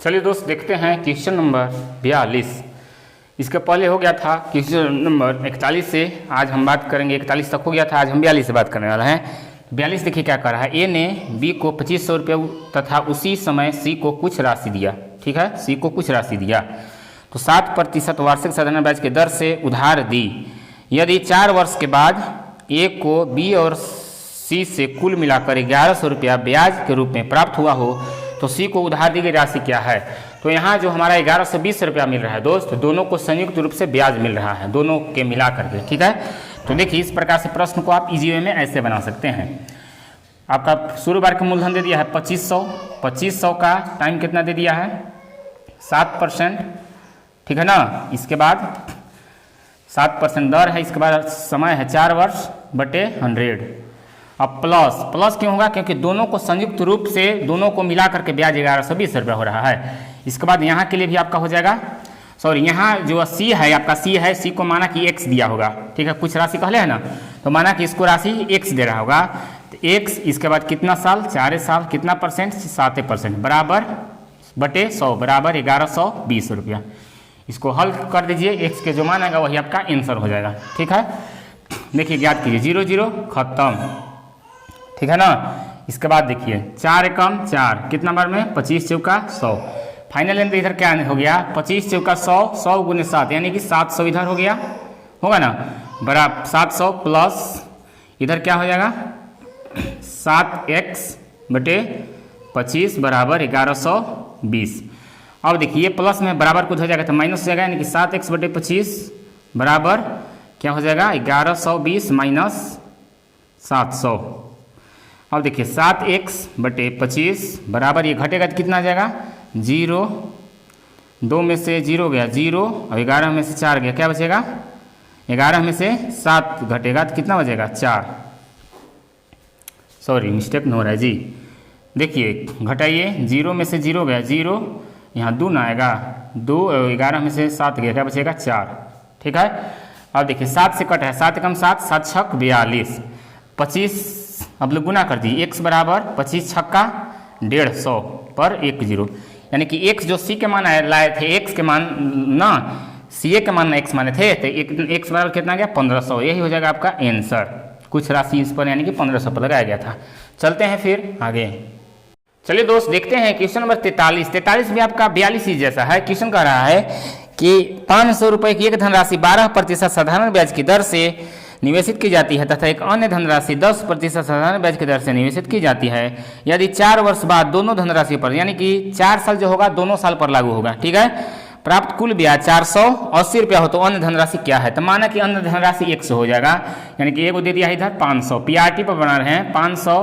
चलिए दोस्त देखते हैं क्वेश्चन नंबर 42। इसके पहले हो गया था क्वेश्चन नंबर 41 से, आज हम बात करेंगे 41 तक हो गया था, आज हम 42 से बात करने वाला है। 42 देखिए क्या कर रहा है, ए ने बी को 2500 रुपये तथा उसी समय सी को कुछ राशि दिया। ठीक है, सी को कुछ राशि दिया तो 7% वार्षिक साधारण ब्याज की दर से उधार दी। यदि 4 वर्ष के बाद ए को बी और सी से कुल मिलाकर 1100 रुपया ब्याज के रूप में प्राप्त हुआ हो तो सी को उधार दी गई राशि क्या है। तो यहाँ जो हमारा 1120 रुपया मिल रहा है दोस्त, दोनों को संयुक्त रूप से ब्याज मिल रहा है, दोनों के मिला करके। ठीक है, तो देखिए इस प्रकार से प्रश्न को आप इजी वे में ऐसे बना सकते हैं। आपका शुरू बार का मूलधन दे दिया है 2500 का टाइम कितना दे दिया है 7%। ठीक है ना, इसके बाद 7% दर है, इसके बाद समय है 4 वर्ष बटे 100। अब प्लस क्यों होगा, क्योंकि दोनों को संयुक्त रूप से दोनों को मिला करके ब्याज 1120 रुपया हो रहा है। इसके बाद यहाँ के लिए भी आपका हो जाएगा, सॉरी यहाँ जो सी है आपका सी को माना कि x दिया होगा। ठीक है, कुछ राशि कहले है ना, तो माना कि इसको राशि x दे रहा होगा तो x, इसके बाद कितना साल 4 साल, कितना परसेंट 7% बराबर बटे 100 बराबर 1120 रुपया। इसको हल कर दीजिए, x के जो मान आएगा वही आपका आंसर हो जाएगा। ठीक है, देखिए याद कीजिए 0 0 खत्म। ठीक है ना, इसके बाद देखिए 4 एकम 4 कितना बार में 25 चौका 100। फाइनल आंसर इधर क्या हो गया 25 चौका 100, 100 गुने 7 यानी कि 700 इधर हो गया, होगा ना, बराबर 700 प्लस इधर क्या हो जाएगा 7x बटे 25 बराबर 1120। अब देखिए प्लस में बराबर कुछ हो जाएगा तो माइनस हो जाएगा, यानी कि 7x बटे 25 बराबर क्या हो जाएगा 1120 माइनस 700। अब देखिए 7x बटे 25 बराबर ये घटेगा तो कितना आ जाएगा 0, 2 में से 0 गया 0 और 11 में से 4 गया, क्या बचेगा 11 में से 7 घटेगा तो कितना बचेगा 4। सॉरी मिस्टेक हो रहा है जी, देखिए घटाइए 0 में से 0 गया 0, यहाँ 2 ना आएगा 2 और 11 में से 7 गया, क्या बचेगा 4। ठीक है, अब देखिए 7 से कट है 7 एकम 7, 7 छक 42, 25 अब लोग गुना कर दिए x बराबर 25 छक्का 150 पर 1 0, यानी कि x जो c के मान लाए थे, x के मान ना सी के मान x माने थे, तो x बराबर कितना गया 1500, यही हो जाएगा आपका आंसर। कुछ राशि इस पर यानी कि 1500 पर लगाया गया था। चलते हैं फिर आगे। चलिए दोस्त देखते हैं क्वेश्चन नंबर 43 भी आपका 42 ही जैसा है। क्वेश्चन कह रहा है कि 500 रुपये की एक धनराशि 12% साधारण ब्याज की दर से निवेशित की जाती है तथा एक अन्य धनराशि 10% साधारण ब्याज की दर से निवेशित की जाती है। यदि 4 वर्ष बाद दोनों धनराशि पर, यानी कि 4 साल जो होगा दोनों साल पर लागू होगा, ठीक है, प्राप्त कुल ब्याज 480 रुपया हो तो अन्य धनराशि क्या है। तो माना कि अन्य धनराशि 100 हो जाएगा, यानी कि एगो दे दिया है इधर 500, पीआरटी पर बना रहे हैं 500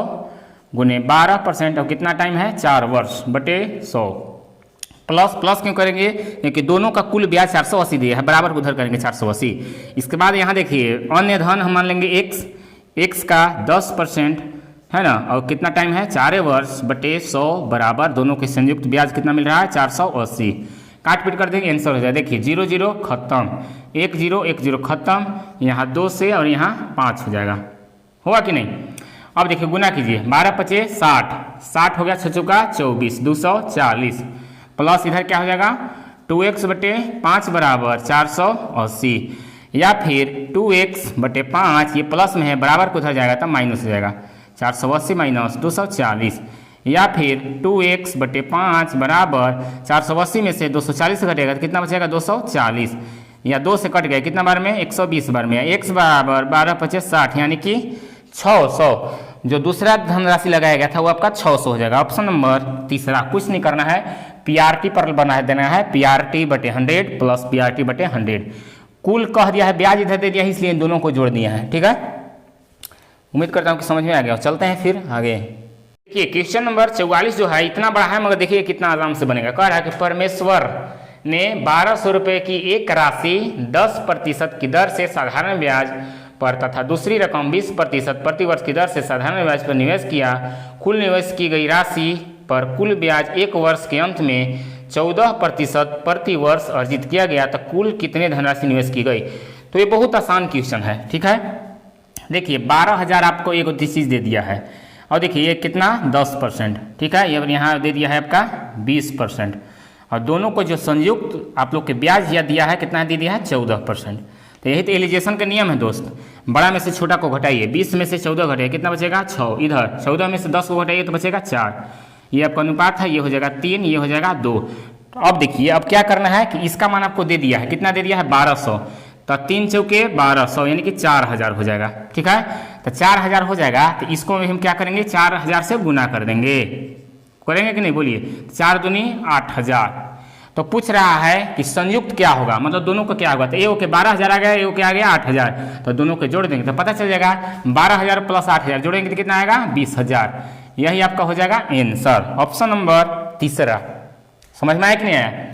गुने 12% और कितना टाइम है 4 वर्ष बटे 100। प्लस क्यों करेंगे, क्योंकि दोनों का कुल ब्याज 480 दिया है, बराबर उधर करेंगे 480। इसके बाद यहाँ देखिए अन्य धन हम मान लेंगे x का 10% है ना, और कितना टाइम है 4 वर्ष बटे 100 बराबर दोनों के संयुक्त ब्याज कितना मिल रहा है 480। काट पीट कर देंगे आंसर हो जाए, देखिए 0 0 खत्म, 1 0 खत्म, यहाँ 2 से और यहाँ 5 हो जाएगा, होगा कि नहीं। अब देखिए गुना कीजिए 12 पचे 60 हो गया 6 चौका 24 240 प्लस इधर क्या हो जाएगा 2x बटे 5 बराबर 480, या फिर 2x बटे 5 ये प्लस में है बराबर को उधर जाएगा तो माइनस हो जाएगा 480 माइनस 240, या फिर 2x बटे 5 बराबर 480 में से 240 घटेगा तो कितना बचेगा 240, या 2 से कट गया कितना बार में 120 बार में, x बराबर 12 पचे 60 यानी कि 600। जो दूसरा धनराशि लगाया गया था वो आपका 600 हो जाएगा। ऑप्शन नंबर तीसरा, कुछ नहीं करना है, पीआरटी पर बना देना है, पीआरटी बटे 100 प्लस पीआरटी बटे 100। कुल कह दिया है, ब्याज इधर दे दिया है, इसलिए दोनों को जोड़ दिया है। ठीक है, उम्मीद करता हूँ कि समझ में आ गया। चलते हैं फिर आगे। देखिए क्वेश्चन नंबर 44 जो है इतना बड़ा है, मगर देखिए कितना आराम से बनेगा। कह रहा है कि परमेश्वर ने 1200 रुपये की एक राशि 10% की दर से साधारण ब्याज पर तथा दूसरी रकम 20% प्रति वर्ष की दर से साधारण ब्याज पर निवेश किया। कुल निवेश की गई राशि पर कुल ब्याज 1 वर्ष के अंत में 14% प्रति वर्ष अर्जित किया गया, तो कुल कितने धनराशि निवेश की गई। तो ये बहुत आसान क्वेश्चन है। ठीक है, देखिए 12,000 आपको एक चीज दे दिया है, और देखिए ये कितना 10%। ठीक है, ये यहाँ दे दिया है आपका 20%। और दोनों को जो संयुक्त आप लोग के ब्याज या दिया है कितना दे दिया है 14%। तो यही तो एलिजेशन का नियम है दोस्त। बड़ा में से छोटा को घटाइए, 20 में से 14 घटाइए कितना बचेगा 6, इधर 14 में से 10 को घटाइए तो बचेगा 4। ये आपका अनुपात है, ये हो जाएगा 3, ये हो जाएगा 2। तो अब देखिए अब क्या करना है कि इसका मान आपको दे दिया है, कितना दे दिया है 1200, तो 3 चौके 1200 यानी कि 4000 हो जाएगा। ठीक है, तो 4000 हो जाएगा, तो इसको हम क्या करेंगे 4000 से गुना कर देंगे, करेंगे कि नहीं बोलिए। 4 दूनी 8000। तो पूछ रहा है कि संयुक्त क्या होगा, मतलब दोनों का क्या होगा। तो ए के 12000 आ गया, ए के आ गया 8000, तो दोनों को जोड़ देंगे तो पता चल जाएगा 12000 प्लस 8000 जोड़ेंगे तो कितना आएगा 20000। यही आपका हो जाएगा आंसर, ऑप्शन नंबर तीसरा। समझ में आया कि नहीं आया?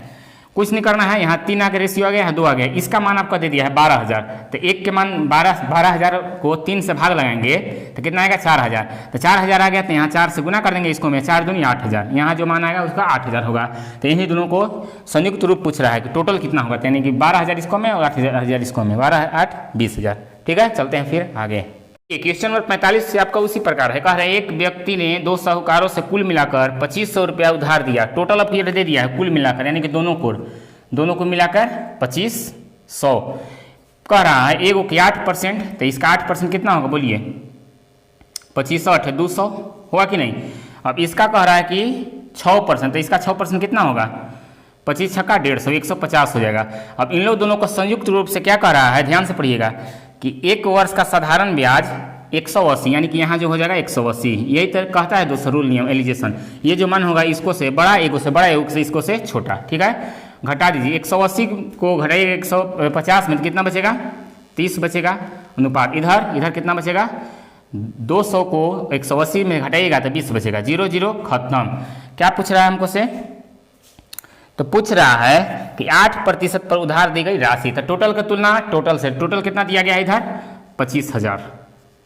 कुछ नहीं करना है, यहाँ 3 आ गया, रेशियो आ गया, यहाँ 2 आ गया। इसका मान आपका दे दिया है 12000, तो एक के मान 12000 को 3 से भाग लगाएंगे तो कितना आएगा 4000। तो 4000 आ गया, तो यहाँ 4 से गुना कर देंगे इसको में, 4 दूनी 8000, यहाँ जो मान आएगा उसका 8000 होगा। तो इन्हीं दोनों को संयुक्त रूप पूछ रहा है कि टोटल कितना होगा, यानी कि 12000 इसको में और 8000 इसको में, 12 8 20000। ठीक है, चलते हैं फिर आगे। क्वेश्चन नंबर 45 से आपका उसी प्रकार है। कह रहे हैं एक व्यक्ति ने 2 साहूकारों से कुल मिलाकर 2500 रुपया उधार दिया, टोटल अब ये दे दिया है कुल मिलाकर, यानी कि दोनों को मिलाकर 2500। कह रहा है एगो के 8%, तो इसका 8% कितना होगा बोलिए, 2500 8 200 हुआ कि नहीं। अब इसका कह रहा है कि 6%, तो इसका 6% कितना होगा, 25 छक्का 150, 150 हो जाएगा। अब इन लोग दोनों को संयुक्त रूप से क्या कह रहा है, ध्यान से पढ़िएगा कि 1 वर्ष का साधारण ब्याज 180, यानी कि यहाँ जो हो जाएगा 180। यही तो कहता है दोस्तों रूल नियम एलिजेशन। ये जो मान होगा इसको से बड़ा, एगो से बड़ा, एगो से इसको से छोटा। ठीक है, घटा दीजिए, 180 को घटाइए 150 में तो कितना बचेगा 30 बचेगा अनुपात। इधर कितना बचेगा, 200 को 180 में घटाइएगा तो 20 बचेगा, 0 0 खत्म। क्या पूछ रहा है हमको से, तो पूछ रहा है कि 8% पर उधार दी गई राशि, तो टोटल का तुलना टोटल से, टोटल कितना दिया गया इधर 25000।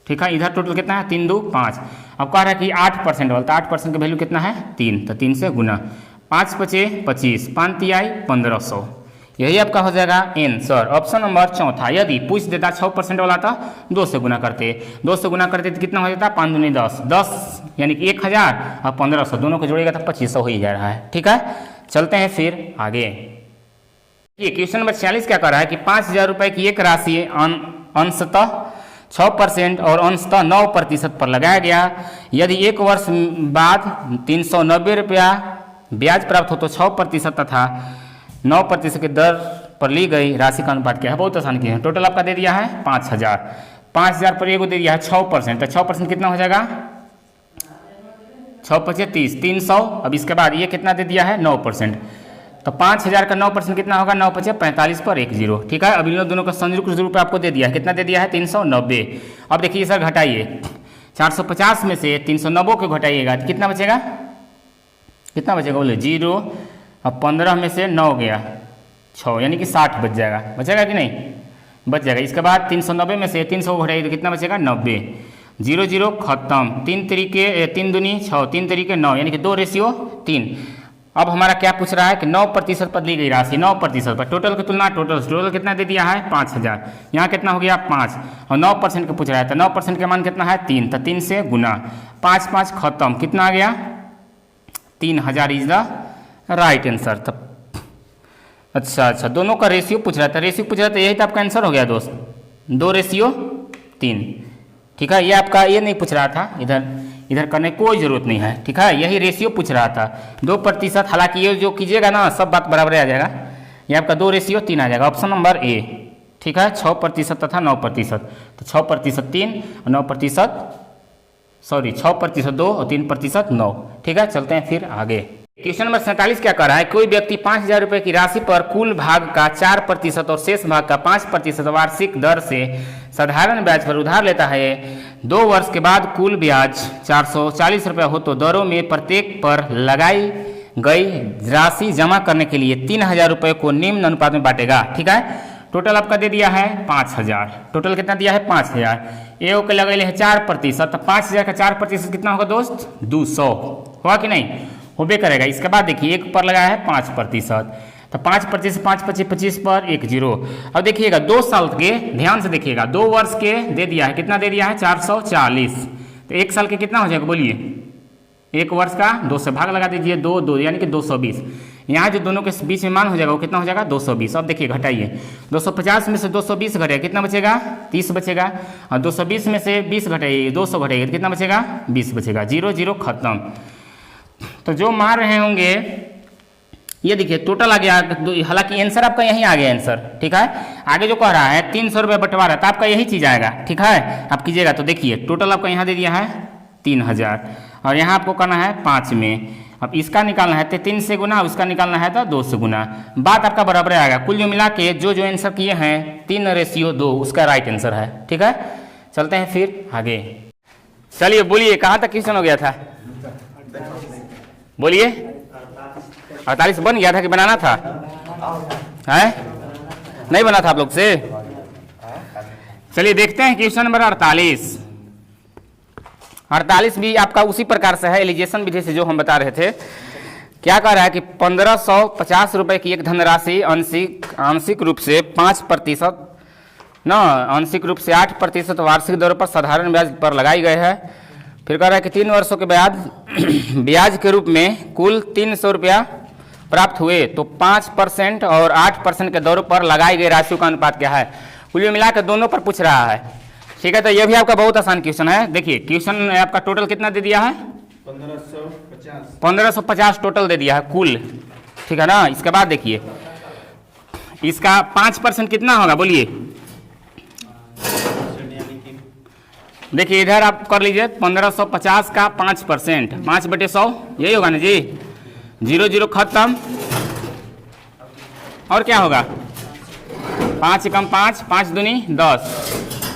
ठीक है, इधर टोटल कितना है 3 2 5। अब कह रहा है कि 8% वाला, तो 8% का वैल्यू कितना है 3, तो 3 से गुना, 5 पचे 25, 5 तिहाई 1500। यही आपका हो जाएगा आंसर, ऑप्शन नंबर चौथा। यदि पूछ देता 6% वाला तो 2 से गुना करते, 2 से गुना करते तो कितना हो जाता 5 दूनी 10, 10 यानी कि 1000 और 1500 दोनों को जोड़ेगा तो 2500 हो ही जा रहा है। ठीक है, चलते हैं फिर आगे। ये क्वेश्चन नंबर 46 क्या कर रहा है कि 5000 रुपए की एक राशि अंशतः 6% और अंशतः 9% पर लगाया गया। यदि 1 वर्ष बाद 390 रुपया ब्याज प्राप्त हो तो 6% तथा 9% के दर पर ली गई राशि का अनुपात क्या है। बहुत आसान किया है। टोटल आपका दे दिया है 5000, 5000 पर एगो दे दिया है 6%, तो 6% कितना हो जाएगा 6 पचे 30, 300। अब इसके बाद ये कितना दे दिया है 9%, तो 5000 का 9% कितना होगा 9 पचे 45 पर 1 0। ठीक है, अब इन दोनों का संयुक्त रूप आपको दे दिया है, कितना दे दिया है 390। अब देखिए सर घटाइए, 450 में से 390 को घटाइएगा तो कितना बचेगा, कितना बचेगा बोले 0। अब 15 में से 9 गया 6, यानी कि 60 बच जाएगा, बचेगा कि नहीं बच जाएगा। इसके बाद 390 में से 300 को घटाइए तो कितना बचेगा 90, 0 0 खत्म। 3 तरीके 3 दूनी 6, 3 तरीके 9, यानी कि 2:3। अब हमारा क्या पूछ रहा है कि 9% पर दी गई राशि, 9% पर टोटल की तुलना टोटल कितना दे दिया है 5000, यहाँ कितना हो गया 5 और 9% का पूछ रहा है, तो 9% का मान कितना है 3, तो 3 से गुना, 5 5 खत्म, कितना आ गया 3000 इज द राइट आंसर। तब अच्छा दोनों का रेशियो पूछ रहा था, रेशियो पूछ रहा था, यही तो आपका आंसर हो गया दोस्त, 2:3। ठीक है, ये आपका ये नहीं पूछ रहा था, इधर करने की कोई जरूरत नहीं है। ठीक है, यही रेशियो पूछ रहा था 2%। हालांकि ये जो कीजिएगा ना सब बात बराबर आ जाएगा, ये आपका 2:3 आ जाएगा, ऑप्शन नंबर ए। ठीक है, 6% तथा 9%, तो 6% 3 और 9% 6% 2 और 3% 9। ठीक है, चलते हैं फिर आगे। क्वेश्चन नंबर 47 क्या कर रहा है, कोई व्यक्ति 5000 रुपए की राशि पर कुल भाग का 4% और शेष भाग का 5% वार्षिक दर से साधारण ब्याज पर उधार लेता है। 2 वर्ष के बाद कुल ब्याज 440 रुपया हो तो दरों में प्रत्येक पर लगाई गई राशि जमा करने के लिए 3000 रुपये को निम्न अनुपात में बांटेगा। ठीक है, टोटल आपका दे दिया है 5000, टोटल कितना दिया है 5000, ए के लगे है 4%, तो 5000 का 4% कितना होगा दोस्त 200, हुआ कि नहीं, होबे करेगा। इसके बाद देखिए एक पर लगाया है 5%, तो 5% 5 25 25 पर 1 0। अब देखिएगा 2 साल के, ध्यान से देखिएगा 2 वर्ष के दे दिया है, कितना दे दिया है 440, तो 1 साल के कितना हो जाएगा बोलिए, 1 वर्ष का 2 से भाग लगा दीजिए, 2 2 यानी कि 220, यहाँ जो दोनों के बीच में मान हो जाएगा वो कितना हो जाएगा 220। अब देखिए घटाइए, 250 में से 220 घटेगा कितना बचेगा 30 बचेगा, और 220 में से 20 घटाइए 200 घटाइए तो कितना बचेगा 20 बचेगा। 0 0 खत्म। तो जो मान रहे होंगे ये देखिए टोटल आ गया, हालांकि आंसर आपका यही आ गया आंसर, ठीक है। आगे जो कह रहा है 300 रुपये बंटवारा तो आपका यही चीज़ आएगा, ठीक है। आप कीजिएगा तो देखिए टोटल आपका यहाँ दे दिया है 3000 और यहाँ आपको करना है 5 में। अब इसका निकालना है तो 3 से गुना, उसका निकालना है तो 2 से गुना, बात आपका बराबर आएगा। कुल जो मिला के जो आंसर किए हैं 3:2 उसका राइट आंसर है, ठीक है। चलते हैं फिर आगे। चलिए बोलिए कहाँ तक क्वेश्चन हो गया था, बोलिए 48 बन गया था कि बनाना था, है नहीं बना था आप लोग से। चलिए देखते हैं क्वेश्चन नंबर 48 भी आपका उसी प्रकार से है, एलिगेशन विधि से जो हम बता रहे थे। क्या कह रहा है कि 1550 रुपए की एक धनराशि आंशिक रूप से 5% न आंशिक रूप से 8% वार्षिक दर पर साधारण ब्याज पर लगाई गई है। फिर कह रहा है कि 3 वर्षों के बाद ब्याज के रूप में कुल 300 रुपया प्राप्त हुए तो 5% और 8% के दरों पर लगाई गई राशि का अनुपात क्या है। कुल मिलाकर दोनों पर पूछ रहा है, ठीक है। तो यह भी आपका बहुत आसान क्वेश्चन है। देखिए क्वेश्चन आपका टोटल कितना दे दिया है 1550 टोटल दे दिया है कुल, ठीक है ना। इसके बाद देखिए इसका 5% कितना होगा बोलिए। देखिए इधर आप कर लीजिए 1550 का 5%, 5/100 यही होगा ना जी। 0 0 खत्म, और क्या होगा 5 कम 5, 5 दूनी 10।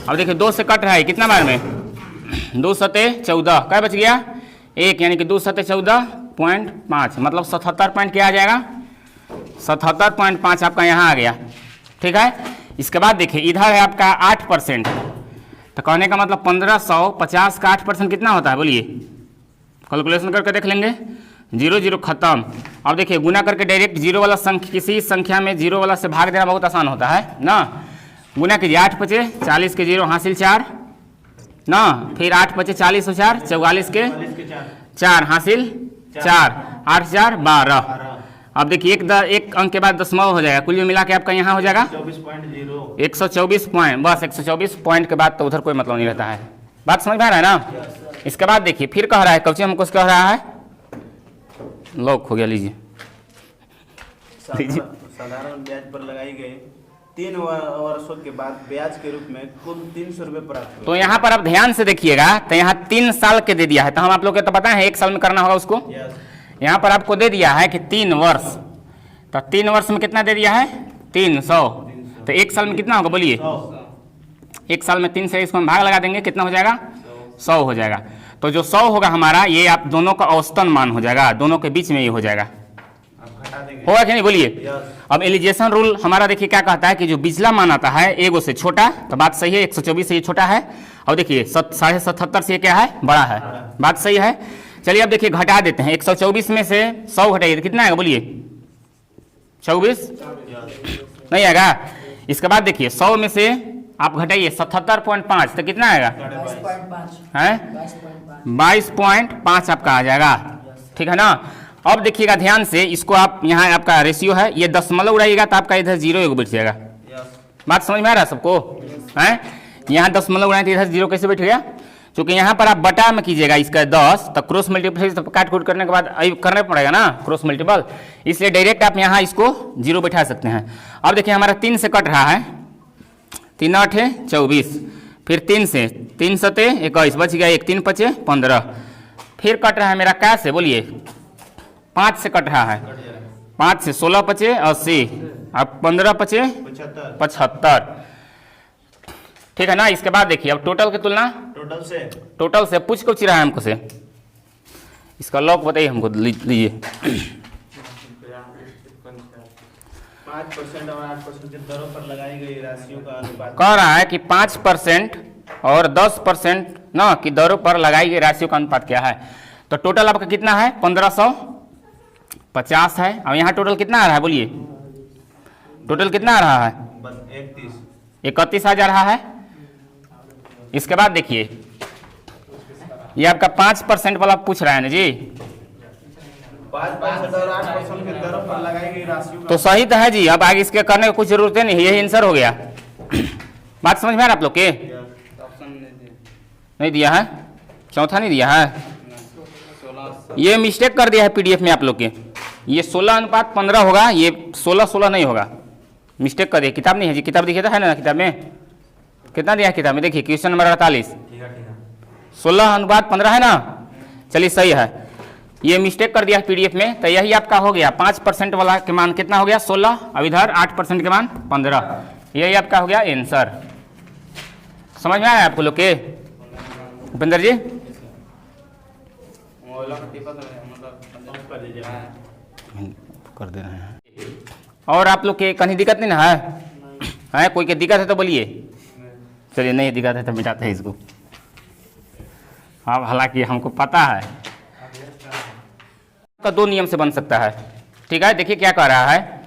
अब देखिए 2 से कट रहा है कितना बार में 2 सते 14, क्या बच गया 1, यानी कि 2 सते 14.5 मतलब 77 पॉइंट क्या आ जाएगा 77.5 आपका यहाँ आ गया, ठीक है। इसके बाद देखिए इधर है आपका 8%, तो कहने का मतलब 1550 का 8% कितना होता है बोलिए, कैलकुलेशन करके देख लेंगे। 0 0 खत्म। अब देखिए गुना करके डायरेक्ट जीरो वाला संख्या, किसी संख्या में जीरो वाला से भाग देना बहुत आसान होता है ना। गुना कीजिए 8 पचे 40 के 0 हासिल 4 ना, फिर 8 पचे 40 और 4 44 के 4 हासिल 4, 8 4 12। अब देखिए एक अंक के बाद दशमलव हो जाएगा, कुल मिला के आपका यहाँ हो जाएगा 124 पॉइंट, बस 124 पॉइंट के बाद तो उधर कोई मतलब नहीं रहता है। बात समझ में आ रहा है ना। इसके बाद देखिए फिर कह रहा है कौन हमको कह रहा है लॉक हो गया, लीजिए साधारण ब्याज पर लगाई गई 3 वर्षों के बाद ब्याज के रूप में कुल 300 रुपये प्राप्त हुए। तो यहाँ पर आप ध्यान से देखिएगा तो यहाँ 3 साल के दे दिया है, तो हम आप लोग को तो पता है 1 साल में करना होगा उसको। यहाँ पर आपको दे दिया है कि 3 वर्ष, तो 3 वर्ष में कितना दे दिया है 300, तो 1 साल में कितना होगा बोलिए 1 साल में 3 से इसको हम भाग लगा देंगे कितना हो जाएगा 100 हो जाएगा। तो जो 100 होगा हमारा ये आप दोनों का औसतन मान हो जाएगा, दोनों के बीच में ये हो जाएगा, होगा कि नहीं बोलिए। अब एलिगेशन रूल हमारा देखिए क्या कहता है कि जो बिचला मान आता है एगो से छोटा, तो बात सही है 124 से ये छोटा है, और देखिए 77.5 से ये क्या है बड़ा है, बात सही है। चलिए अब देखिए घटा देते हैं, 124 में से 100 घटाइए तो कितना आएगा बोलिए 24 नहीं आएगा। इसके बाद देखिए 100 में से आप घटाइए 77.5 तो कितना आएगा है 22.5 आपका आ जाएगा, ठीक है ना। अब देखिएगा ध्यान से इसको आप यहाँ आपका रेशियो है, ये दशमलव उड़ाइएगा तो आपका इधर 0 एगो बैठ जाएगा। बात समझ में आ रहा है सबको है। यहाँ दशमलव उड़ाए तो इधर 0 कैसे बैठ गया, क्योंकि यहाँ पर आप बटा में कीजिएगा इसका 10 तो क्रॉस मल्टीप्लाई काट कूट करने के बाद करना पड़ेगा ना क्रॉस मल्टीपल, इसलिए डायरेक्ट आप यहाँ इसको 0 बैठा सकते हैं। अब देखिए हमारा 3 से कट रहा है, 3 8 24, फिर 3 से 3 सते 21 बच गया 1 3 पचे 15, फिर कट रहा है मेरा क्या से बोलिए 5 से कट रहा है, 5 से 16 पचे 80, अब 15 पचे 75, ठीक है ना। इसके बाद देखिए अब टोटल की तुलना टोटल से पूछ कुछ रहा है हमको से, इसका लॉक बताइए हमको लीजिए। 5% और 8% के दरों पर लगाई गई राशियों का अनुपात कह रहा है कि 5% और 10% ना की दरों पर लगाई गई राशियों का अनुपात क्या है। तो टोटल आपका कितना है 1550 है, और यहाँ टोटल कितना आ रहा है बोलिए, टोटल कितना आ रहा है 31 आ जा रहा है। इसके बाद देखिए ये आपका 5% वाला पूछ रहा है ना जी, 5% और 8% के दर पर लगाई गई राशियों का तो सही तो है जी, अब आगे इसके करने की कुछ जरूरत नहीं, यही आंसर हो गया। बात समझ में आ रहा आप लोग के? नहीं दिया है, चौथा नहीं दिया है, ये मिस्टेक कर दिया है पीडीएफ में आप लोग के। ये 16:15 होगा, ये 16 नहीं होगा, मिस्टेक कर दिया। किताब नहीं है जी, किताब दिखा है ना किताब में, कितना दिया है किताब में? देखिए क्वेश्चन नंबर 48, 16:15 है ना। चलिए सही है, ये मिस्टेक कर दिया है पीडीएफ में। तो यही आपका हो गया 5% वाला के मान कितना हो गया 16, अब इधर 8% के मान 15, यही आपका हो गया आंसर। समझ में आया आपको लोग के भूपेंद्र जी? कर दे रहे हैं। और आप लोग के कहीं दिक्कत नहीं ना है? कोई के दिक्कत है तो बोलिए। चलिए नहीं दिक्कत है तो मिटाते हैं इसको। हाँ हालांकि हमको पता है तो 2 नियम से बन सकता है। ठीक है, देखिए क्या कह रहा है,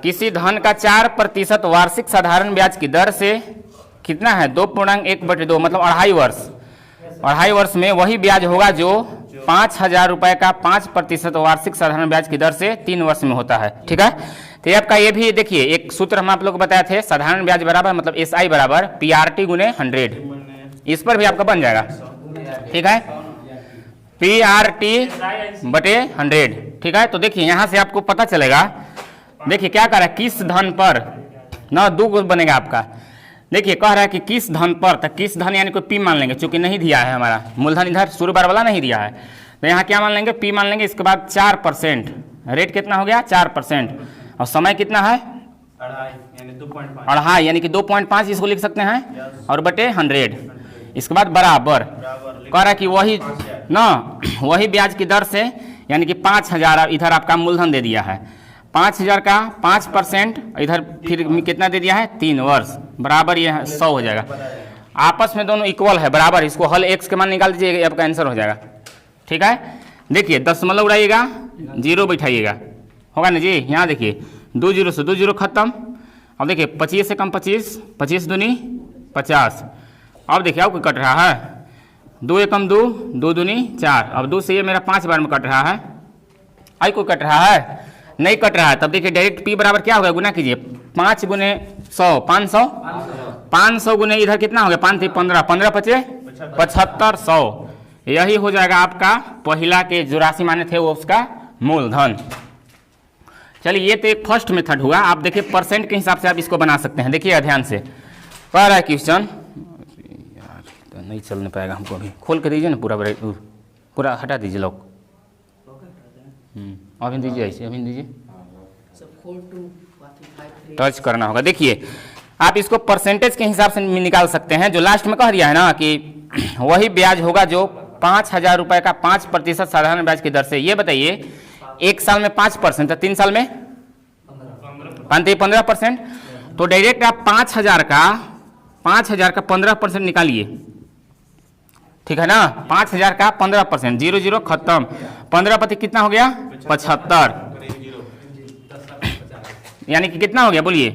किसी धन का 4% वार्षिक साधारण ब्याज की दर से कितना है 2.1/2 मतलब 2.5 वर्ष। 2.5 वर्ष में वही ब्याज होगा जो 5,000 रुपए का 5% वार्षिक साधारण ब्याज की दर से 3 वर्ष में होता है। ठीक है, तो ये आपका ये भी देखिए एक सूत्र हम आप लोग को बताए थे, साधारण ब्याज बराबर मतलब SI बराबर PRT गुने 100, इस पर भी आपका बन जाएगा। ठीक है, PRT बटे 100। ठीक है, तो देखिए यहाँ से आपको पता चलेगा, देखिए क्या कह रहा है, किस धन पर ना 2 बनेगा आपका। देखिए कह रहा है कि किस धन पर, तो किस धन यानी कोई P मान लेंगे, चूंकि नहीं दिया है हमारा मूलधन, इधर शुरू बार वाला नहीं दिया है, तो यहाँ क्या मान लेंगे P मान लेंगे। इसके बाद 4%, रेट कितना हो गया 4%, और समय कितना है 2.5 यानी कि 2.5 इसको लिख सकते हैं, और बटे 100। इसके बाद बराबर कह रहा है कि वही ना वही ब्याज की दर से यानी कि 5,000 इधर आपका मूलधन दे दिया है, 5,000 का 5%, इधर फिर कितना दे दिया है 3 वर्ष, बराबर ये 100 हो जाएगा। आपस में दोनों इक्वल है बराबर, इसको हल x के मान निकाल दीजिए, आपका आंसर हो जाएगा। ठीक है, देखिए दशमलव उड़ाइएगा, 0 बैठाइएगा, होगा ना जी। यहाँ देखिए 2 0 से 2 0 खत्म। अब देखिए 25 से कम 25, 25 दूनी 50। अब देखिए अब कोई कट रहा है, 2 एकम 2, 2 दूनी 4। अब 2 से ये मेरा 5 बार में कट रहा है, आई कोई कट रहा है नहीं कट रहा है। तब देखिए डायरेक्ट P बराबर क्या होगा, गुना कीजिए 5 गुने 100 500, 500 गुने इधर कितना हो गया 5 × 15, 15 × 5 = 75, 100। यही हो जाएगा आपका पहला के जो राशि माने थे वो उसका मूलधन। चलिए ये तो एक फर्स्ट मेथड हुआ। आप देखिए परसेंट के हिसाब से आप इसको बना सकते हैं। देखिए ध्यान से कह रहा है क्वेश्चन, यार तो नहीं चलने पाएगा हमको, अभी खोल के दीजिए ना पूरा हटा दीजिए लोग, अभी दीजिए ऐसे, अभी दीजिए, टच करना होगा। देखिए आप इसको परसेंटेज के हिसाब से निकाल सकते हैं, जो लास्ट में कह दिया है ना कि वही ब्याज होगा जो 5,000 रुपए का 5% साधारण ब्याज की दर से। ये बताइए 1 साल में 5%, तो 3 साल में 15%। तो डायरेक्ट आप 5,000 का 15% निकालिए, ठीक है ना। 5,000 का 15%, 0 0 खत्म, 15% कितना हो गया 75, यानी कि कितना हो गया बोलिए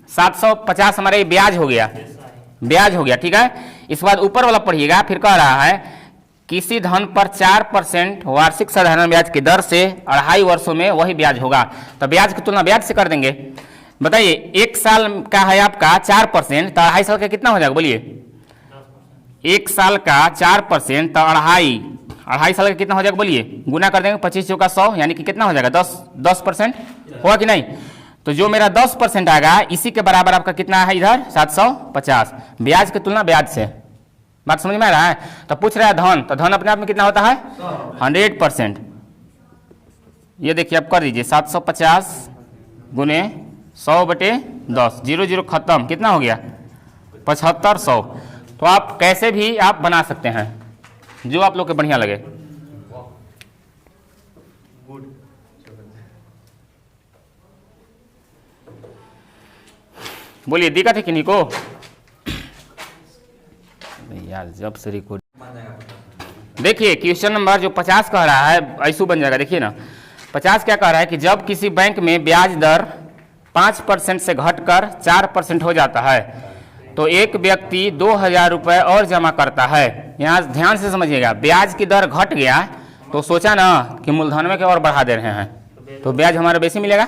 750 हमारा ये ब्याज हो गया, ब्याज हो गया। ठीक है, इसके बाद ऊपर वाला पढ़िएगा, फिर कह रहा है किसी धन पर 4% वार्षिक साधारण ब्याज की दर से 2.5 वर्षों में वही ब्याज होगा। तो ब्याज की तुलना ब्याज से कर देंगे। बताइए 1 साल का है आपका 4%, तो 2.5 साल का कितना हो जाएगा बोलिए। 1 साल का 4% तो 2.5 साल का कितना हो जाएगा बोलिए, गुना कर देंगे 25 चौका 100, यानी कि कितना हो जाएगा 10% होगा कि नहीं। तो जो मेरा 10% आएगा इसी के बराबर आपका कितना है इधर 750, ब्याज की तुलना ब्याज से। बात समझ में आ रहा है। तो पूछ रहा है धन, तो धन अपने आप में कितना होता है 100%। ये देखिए आप कर दीजिए 750 गुने 100/10, 0 0 खत्म, कितना हो गया 75, 100। तो आप कैसे भी आप बना सकते हैं, जो आप लोग के बढ़िया लगे। बोलिए दिक्कत है किन्हीं को यार। जब से रिकॉर्ड देखिए क्वेश्चन नंबर जो 50 कह रहा है ऐसू बन जाएगा। देखिए ना 50 क्या कह रहा है कि जब किसी बैंक में ब्याज दर 5% से घटकर 4% हो जाता है तो एक व्यक्ति 2,000 रुपये और जमा करता है। यहाँ ध्यान से समझिएगा, ब्याज की दर घट गया तो सोचा ना कि मूलधन में के और बढ़ा दे रहे हैं, तो ब्याज हमारा बेसी मिलेगा।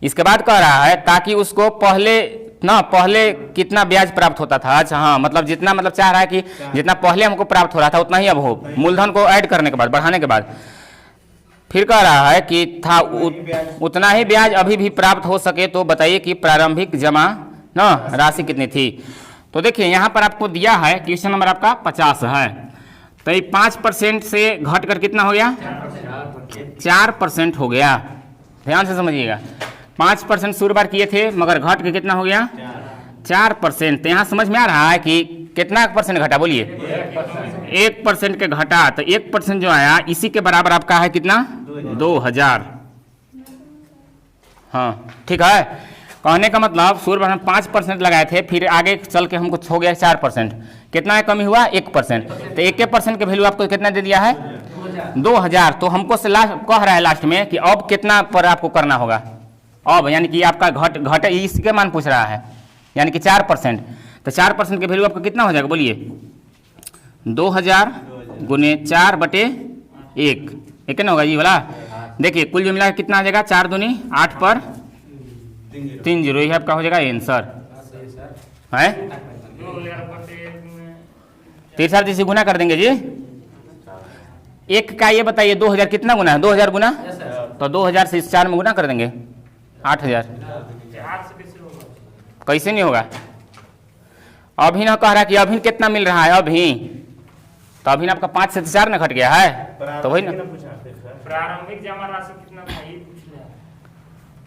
इसके बाद कह रहा है ताकि उसको पहले कितना ब्याज प्राप्त होता था। अच्छा हाँ, मतलब जितना मतलब चाह रहा है कि जितना पहले हमको प्राप्त हो रहा था उतना ही अब हो, मूलधन को ऐड करने के बाद, बढ़ाने के बाद। फिर कह रहा है कि था उतना ही ब्याज अभी भी प्राप्त हो सके तो बताइए कि प्रारंभिक जमा ना राशि कितनी थी। तो देखिए यहाँ पर आपको दिया है क्वेश्चन नंबर आपका 50 है, तो ये 5% से घट कर कितना हो गया, 4% हो गया। ध्यान से समझिएगा, 5% शुरू बार किए थे मगर घट के कितना हो गया, 4%। तो यहाँ समझ में आ रहा है कि कितना % घटा, बोलिए 1% के घटा, तो 1% जो आया इसी के बराबर आपका है कितना, 2000। हाँ ठीक है, कहने का मतलब शुरू में हम 5% लगाए थे, फिर आगे चल के हमको हो गया 4%, कितना कमी हुआ 1%। तो 1% के वैल्यू आपको कितना दे दिया है, 2000। तो हमको से लास्ट कह रहा है लास्ट में कि अब कितना पर आपको करना होगा, अब यानी कि आपका घट इसके मान पूछ रहा है, यानी कि 4%। तो 4% के वैल्यू आपका कितना हो जाएगा, बोलिए 2000 गुने 4/1, एक ना होगा ये वाला। देखिए कुल जो मिला कितना आ जाएगा, 4 दूनी 8 पर 3 0, ये आपका हो जाएगा आंसर है। 3 जिसे गुना कर देंगे जी, एक का ये बताइए 2000 कितना गुना है, 2000 गुना, तो 2000 से इस 4 में गुना कर देंगे 8000। कैसे नहीं होगा, अभी ना कह रहा कि अभी कितना मिल रहा है, अभी तो अभी आपका 5 से 4 ना घट गया है, तो वही ना प्रारंभिक जमा राशि कितना था ये पूछ लिया।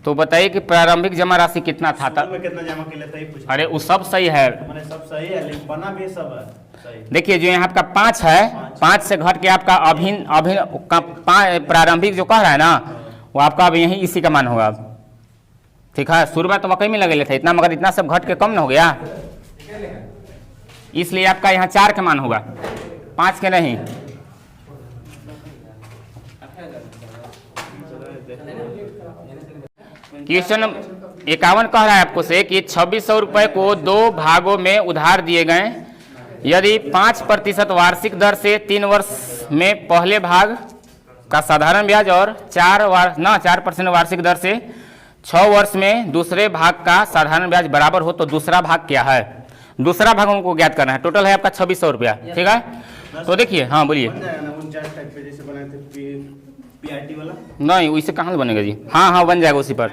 तो बताइए कि प्रारंभिक जमा राशि कितना था, कितना जमा किया था ये पूछ। अरे वो सब सही है, मैंने सब सही है लेकिन बना भी सब है सही। देखिए जो यहाँ आपका 5 है, 5 से घट के आपका अभी प्रारंभिक जो कह रहा है ना, वो आपका अब यही इसी का मान होगा। अब ठीक है, शुरू में तो वाकई में लगे थे इतना, मगर इतना सब घट के कम ना हो गया, इसलिए आपका यहाँ 4 का मान होगा, 5 के नहीं। क्वेश्चन 51 कह रहा है आपको से कि 2600 रुपए को 2 भागों में उधार दिए गए, यदि 5% वार्षिक दर से 3 वर्ष में पहले भाग का साधारण ब्याज और 4% वार्षिक दर से 6 वर्ष में दूसरे भाग का साधारण ब्याज बराबर हो तो दूसरा भाग क्या है। दूसरा भाग हमको ज्ञात करना है। टोटल है आपका 2600 रुपया, ठीक है। तो देखिए, हाँ बोलिए। नहीं वैसे कहाँ बनेगा जी, हाँ हाँ बन जाएगा उसी पर,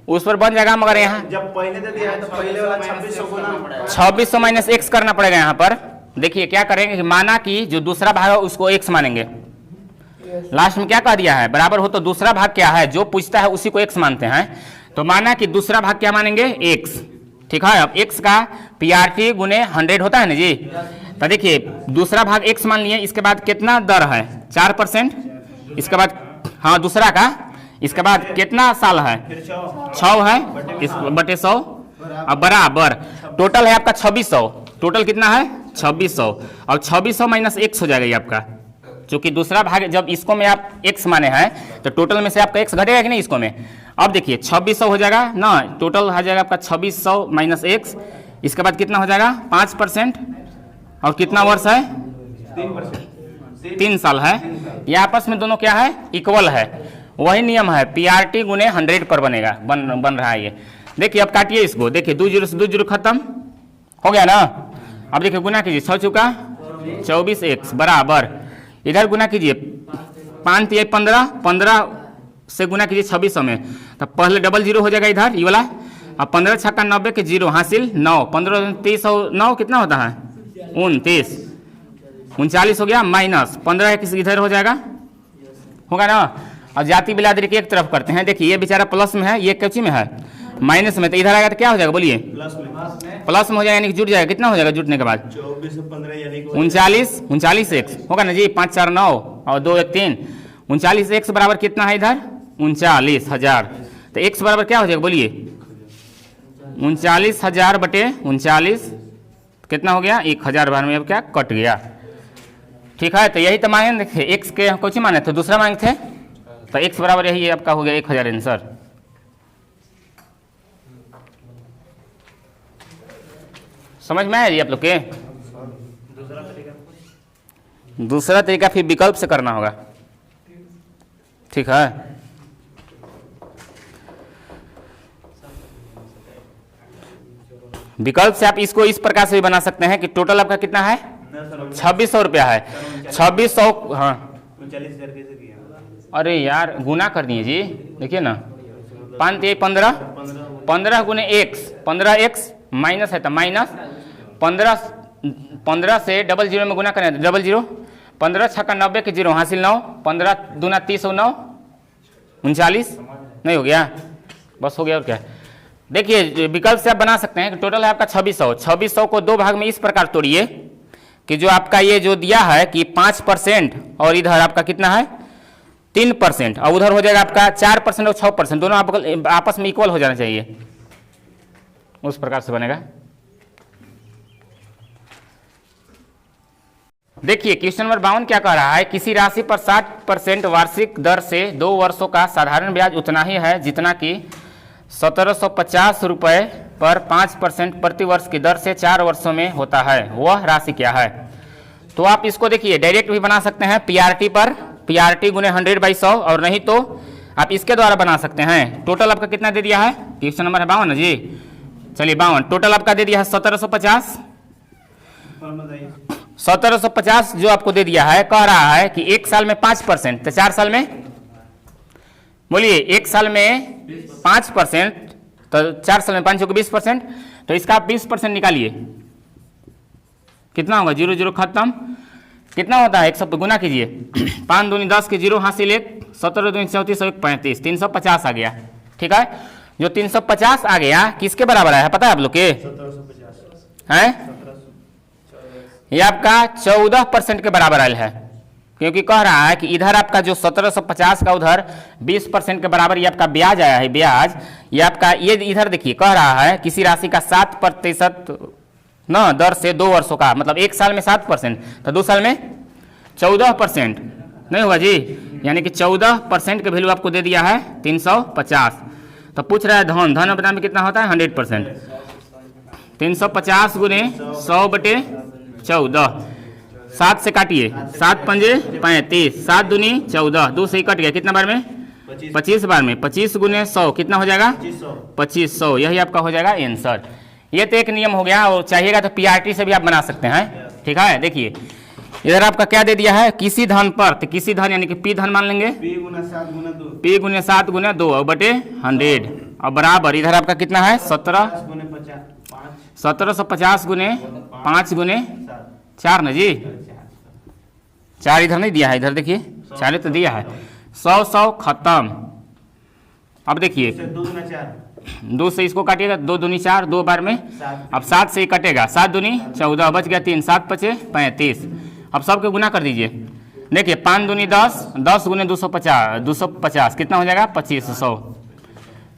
उस पर बन जाएगा, मगर यहाँ जब पहले दे दिया है तो पहले वाला 2600 गुना 2600 माइनस x करना पड़ेगा। यहाँ पर देखिए क्या करेंगे कि माना कि जो दूसरा भाग है उसको x मानेंगे, लास्ट में क्या कह दिया है बराबर हो तो दूसरा भाग क्या है, जो पूछता है उसी को x मानते हैं। तो माना कि दूसरा भाग क्या मानेंगे, x, ठीक है। अब x का PRT गुने 100 होता है ना जी, तो देखिए दूसरा भाग x मान लिए, इसके बाद कितना दर है 4%, इसके बाद हाँ दूसरा का, इसके बाद कितना साल है 6 है, इस बटे 100 अब बराबर टोटल है आपका 2600, टोटल कितना है 2600। और 2600 माइनस x हो जाएगा ये आपका, क्योंकि दूसरा भाग जब इसको में आप x माने हैं तो टोटल में से आपका x घटेगा कि नहीं इसको में। अब देखिए 2600 हो जाएगा ना, टोटल हो जाएगा आपका 2600 माइनस x, इसके बाद कितना हो जाएगा 5%, और कितना वर्ष है 3 साल है। ये आपस में दोनों क्या है इक्वल है, वही नियम है PRT गुने 100 पर बनेगा, बन रहा है ये। देखिए अब काटिए इसको, देखिए 2 0 से 2 0 खत्म हो गया ना। अब देखिए गुना कीजिए, 6 चुका 24x बराबर, इधर गुना कीजिए 5 3 15, 15 से गुना कीजिए 2600 में, तो पहले डबल 0 हो जाएगा इधर ये वाला, अब 15 छक्का 90 के 0 हासिल 9, 15 30 और 9 कितना होता है 29, 39 हो गया, माइनस 15 किसी इधर हो जाएगा, होगा ना। और जाति बिरादरी की एक तरफ करते हैं, देखिए ये बेचारा प्लस में है, ये कैची में है माइनस में, तो इधर आएगा तो क्या हो जाएगा बोलिए प्लस में हो जाएगा, यानी कि जुट जाएगा। कितना हो जाएगा जुटने के बाद 39 x होगा ना जी, 5 4 9 और 2 1 3, 39 x बराबर कितना है इधर 39,000। तो x बराबर क्या हो जाएगा बोलिए 39,000 बटे 39, कितना हो गया 1000 बार में अब क्या कट गया, ठीक है। तो यही तो मांगे थे, x के कौन सी माने थे दूसरा मांगे थे, तो x बराबर यही आपका हो गया 1000 आंसर। समझ में आया जी आप लोग के। दूसरा तरीका फिर विकल्प से करना होगा, ठीक है। विकल्प से आप इसको इस प्रकार से भी बना सकते हैं कि टोटल आपका कितना है 2600 रुपया है। 2600, हाँ 39,000 कैसे किया? अरे यार गुना कर दिए जी, देखिए ना 5 15 15 गुने x, 15x माइनस है तो माइनस 15 से डबल जीरो में गुना करें तो डबल जीरो, 15 छक्का 90 के जीरो हासिल 9, 15 दूना 30 और 9 39, नहीं हो गया, बस हो गया और क्या। देखिए विकल्प से आप बना सकते हैं कि टोटल है आपका 2600। 2600 को दो भाग में इस प्रकार तोड़िए कि जो आपका ये जो दिया है कि 5% और इधर आपका कितना है 3% और उधर हो जाएगा आपका 4% और 6%, दोनों आपस में इक्वल हो जाना चाहिए, उस प्रकार से बनेगा। देखिए क्वेश्चन नंबर 52 क्या कह रहा है, किसी राशि पर 60% वार्षिक दर से 2 वर्षों का साधारण ब्याज उतना ही है जितना कि 1750 रुपये पर 5% प्रति वर्ष की दर से 4 वर्षों में होता है, वह राशि क्या है। तो आप इसको देखिए डायरेक्ट भी बना सकते हैं पीआरटी पर, पीआरटी गुने 100/100, और नहीं तो आप इसके द्वारा बना सकते हैं। टोटल आपका कितना दे दिया है, क्वेश्चन नंबर है 52 ना जी, चलिए 52 टोटल आपका दे दिया है 1750। 1750 जो आपको दे दिया है, कह रहा है कि 1 साल में 5%, तो 4 साल में बोलिए 1 साल में 5%, तो 4 साल में 5 को 20%, तो इसका आप 20% निकालिए, कितना होगा 0 0 खत्म, कितना होता है 100 पे गुना कीजिए, 5 दूनी 10 के 0 हासिल 1, 17 दूनी 34 1 35, 350 आ गया, ठीक है। जो 350 आ गया किसके बराबर आया है पता है आप लोग के, है ये आपका 14% के बराबर आयल है, क्योंकि कह रहा है कि इधर आपका जो 1750 का उधर 20% के बराबर ये आपका ब्याज आया है, ब्याज ये आपका, ये इधर देखिए कह रहा है किसी राशि का 7% न दर से 2 वर्षों का, मतलब 1 साल में 7%, तो 2 साल में 14% नहीं हुआ जी, यानी कि 14% के वैल्यू आपको दे दिया है 350। तो पूछ रहा है धन, धन अपना में कितना होता है 100%, 350 गुने 100/14, 7 से काटिए, 7 पंजे 35, 7 दूनी 14, 2 से ही कट गया, कितना बार में 25 बार में, 25 गुने 100 कितना हो जाएगा 2500, यही आपका हो जाएगा आंसर। ये तो एक नियम हो गया, और चाहिएगा तो पीआरटी से भी आप बना सकते हैं, ठीक है। देखिए इधर आपका क्या दे दिया है, किसी धन पर, तो किसी धन यानी कि पी धन मान लेंगे, P गुना 7 गुना 2, P गुने 7 गुने 2 और बटे 100, और बराबर इधर आपका कितना है 50 गुने 50, 1750 गुने 5 गुने 4 ना जी, 4 इधर नहीं दिया है, इधर देखिए 4 तो दिया है, 100 खत्म। अब देखिए 2 गुना 4, 2 से इसको काटिएगा, 2 दूनी 4, 2 बार में, अब 7 से ही कटेगा, 7 दूनी 14, बच गया 3, 7 पचे 35, अब सबके गुना कर दीजिए, देखिए 5 दूनी 10, 10 गुने 250 कितना हो जाएगा 2500।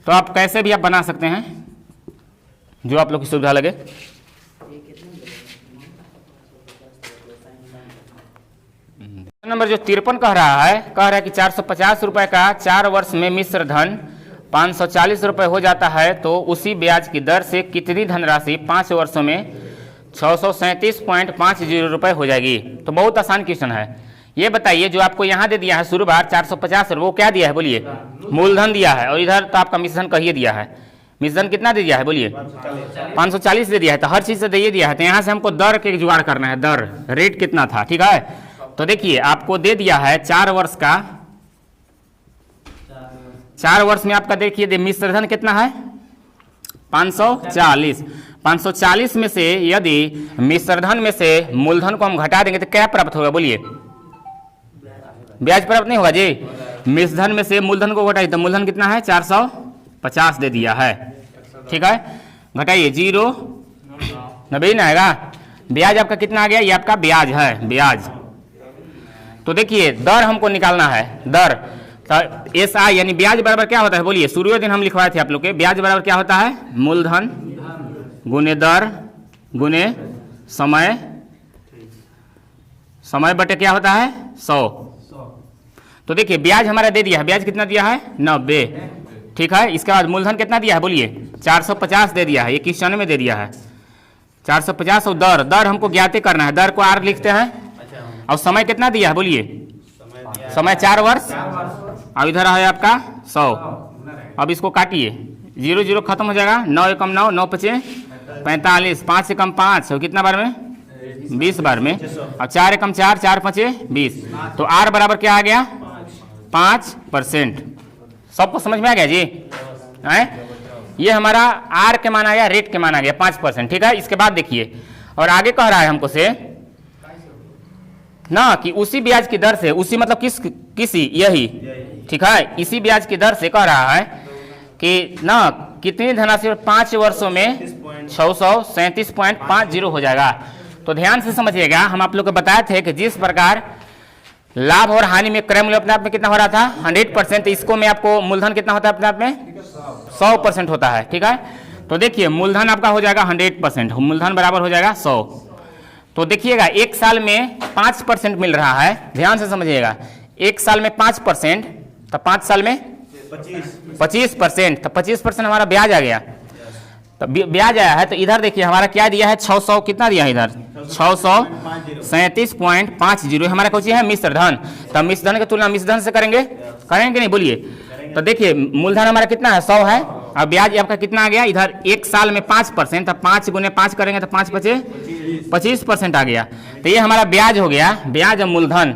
तो आप कैसे भी आप बना सकते हैं, जो आप लोग की सुविधा लगे। नंबर जो 53 कह रहा है कि 450 रुपए का 4 वर्ष में मिश्र धन 540 रुपए हो जाता है, तो उसी ब्याज की दर से कितनी धनराशि 5 वर्षों में 637.50 रुपए हो जाएगी। तो बहुत आसान क्वेश्चन है। ये बताइए जो आपको यहाँ दे दिया है शुरू बार 450, वो क्या दिया है बोलिए, मूलधन दिया है, और इधर तो आपका मिश्रधन कहिए दिया है, मिश्रधन कितना दे दिया है बोलिए 540 दे दिया है, तो हर चीज से दे दिया है, तो यहाँ से हमको दर के जुगाड़ करना है, दर रेट कितना था, ठीक है। तो देखिए आपको दे दिया है 4 वर्ष का, 4 वर्ष में आपका देखिए मिश्रधन कितना है 540, 540 में से यदि मिश्रधन में से मूलधन को हम घटा देंगे तो क्या प्राप्त होगा बोलिए, ब्याज प्राप्त नहीं होगा जी। मिश्रधन में से मूलधन को घटाइए तो मूलधन कितना है 450 दे दिया है, ठीक है, घटाइए 0 90 ना आएगा, ब्याज आपका कितना आ गया, ये आपका ब्याज है, ब्याज। तो देखिए दर हमको निकालना है, दर, तो SI यानी ब्याज बराबर क्या होता है बोलिए, शुरू दिन हम लिखवाए थे आप लोग के, ब्याज बराबर क्या होता है मूलधन गुने दर गुने समय, समय बटे क्या होता है 100। तो देखिए ब्याज हमारा दे दिया है, ब्याज कितना दिया है 90, ठीक है। इसके बाद मूलधन कितना दिया है बोलिए 450 दे दिया है, ये क्वेश्चन में दे दिया है 450, और दर, दर हमको ज्ञात करना है, दर को R लिखते हैं, और समय कितना दिया है बोलिए? समय समय 4 वर्ष। अब इधर है आपका 100। अब इसको काटिए, 0 0 खत्म हो जाएगा, 9 एकम 9, 9 पचे 45, 5 एकम 5, और कितना बार में? 20 बार में। अब 4 एकम 4, 4 पचे 20, तो R बराबर क्या आ गया? 5%। सबको समझ में आ गया जी? हैं? ये हमारा R के मान आ गया, रेट के मान आ गया 5%। ठीक है, इसके बाद देखिए और आगे कह रहा है हमको से ना कि उसी ब्याज की दर से, उसी मतलब किसी यही, ठीक है, इसी ब्याज की दर से कह रहा है कि ना कितनी धनराशि 5 वर्षों में 637.50 हो जाएगा। तो ध्यान से समझिएगा, हम आप लोग को बताए थे कि जिस प्रकार लाभ और हानि में क्रय मूल्य अपने आप में कितना हो रहा था 100%, इसको में आपको मूलधन कितना होता है अपने आप में 100% होता है। ठीक है, तो देखिए मूलधन आपका हो जाएगा 100%, मूलधन बराबर हो जाएगा 100। तो देखिएगा एक साल में 5% मिल रहा है, ध्यान से समझिएगा, एक साल में 5%, तो 5 साल में 25%, तो 25% हमारा ब्याज आ गया। तो ब्याज आया है, तो इधर देखिए हमारा क्या दिया है 600, कितना दिया है इधर 637.50 हमारा कौन सी है मिश्र धन। तो मिश्र धन की तुलना मिश्र धन से करेंगे नहीं बोलिए? तो देखिए मूलधन हमारा कितना है 100 है, और ब्याज आपका कितना आ गया इधर एक साल में 5%, तो 5 गुने 5 करेंगे तो 5 पचे 25% आ गया। तो ये हमारा ब्याज हो गया, ब्याज और मूलधन,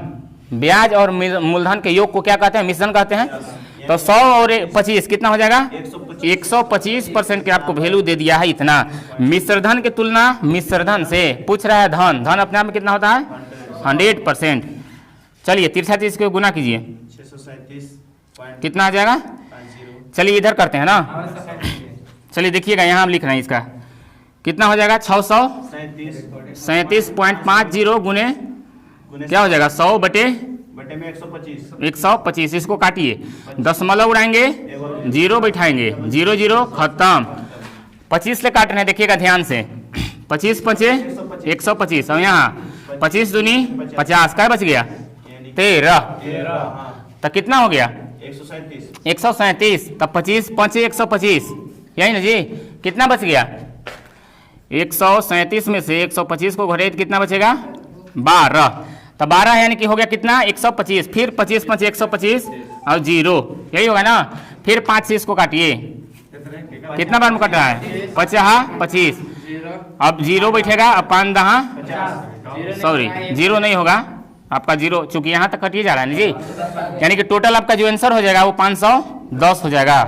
ब्याज और मूलधन के योग को क्या कहते हैं मिश्रण कहते हैं। तो 100 और 25 कितना हो जाएगा 125% के आपको वैल्यू दे दिया है इतना। मिश्र धन की तुलना मिश्र धन से पूछ रहा है धन, धन अपने आप में कितना होता है 100%। चलिए तिरछा चीज को गुना कीजिए, 637 कितना आ जाएगा? चलिए इधर करते हैं ना, चलिए देखिएगा यहाँ हम लिख रहे हैं इसका कितना हो जाएगा 637.50 गुने क्या हो जाएगा 100 बटे में 125। इसको काटिए, दशमलव उड़ाएंगे, 0 बैठाएंगे, 0 0 खत्म। 25 से काट रहे हैं, देखिएगा ध्यान से, 25 पचे 125, और यहाँ 25 दूनी 50, क्या बच गया 13, तो कितना हो गया 137। तब 25 पचे 125, यही ना जी, कितना बच गया 137 में से 125 को घटाइए तो कितना बचेगा 12, तो 12 यानी कि हो गया कितना 125, फिर 25 पचे 125 और 0, यही होगा ना। फिर 5 से इसको काटिए, कितना बार में कट रहा है 25, अब 0 बैठेगा, अब 5 दहा सॉरी 0 नहीं होगा आपका 0, चूंकि यहाँ तक कटिए जा रहा है ना जी, यानी कि टोटल आपका जो आंसर हो जाएगा वो 510 हो जाएगा।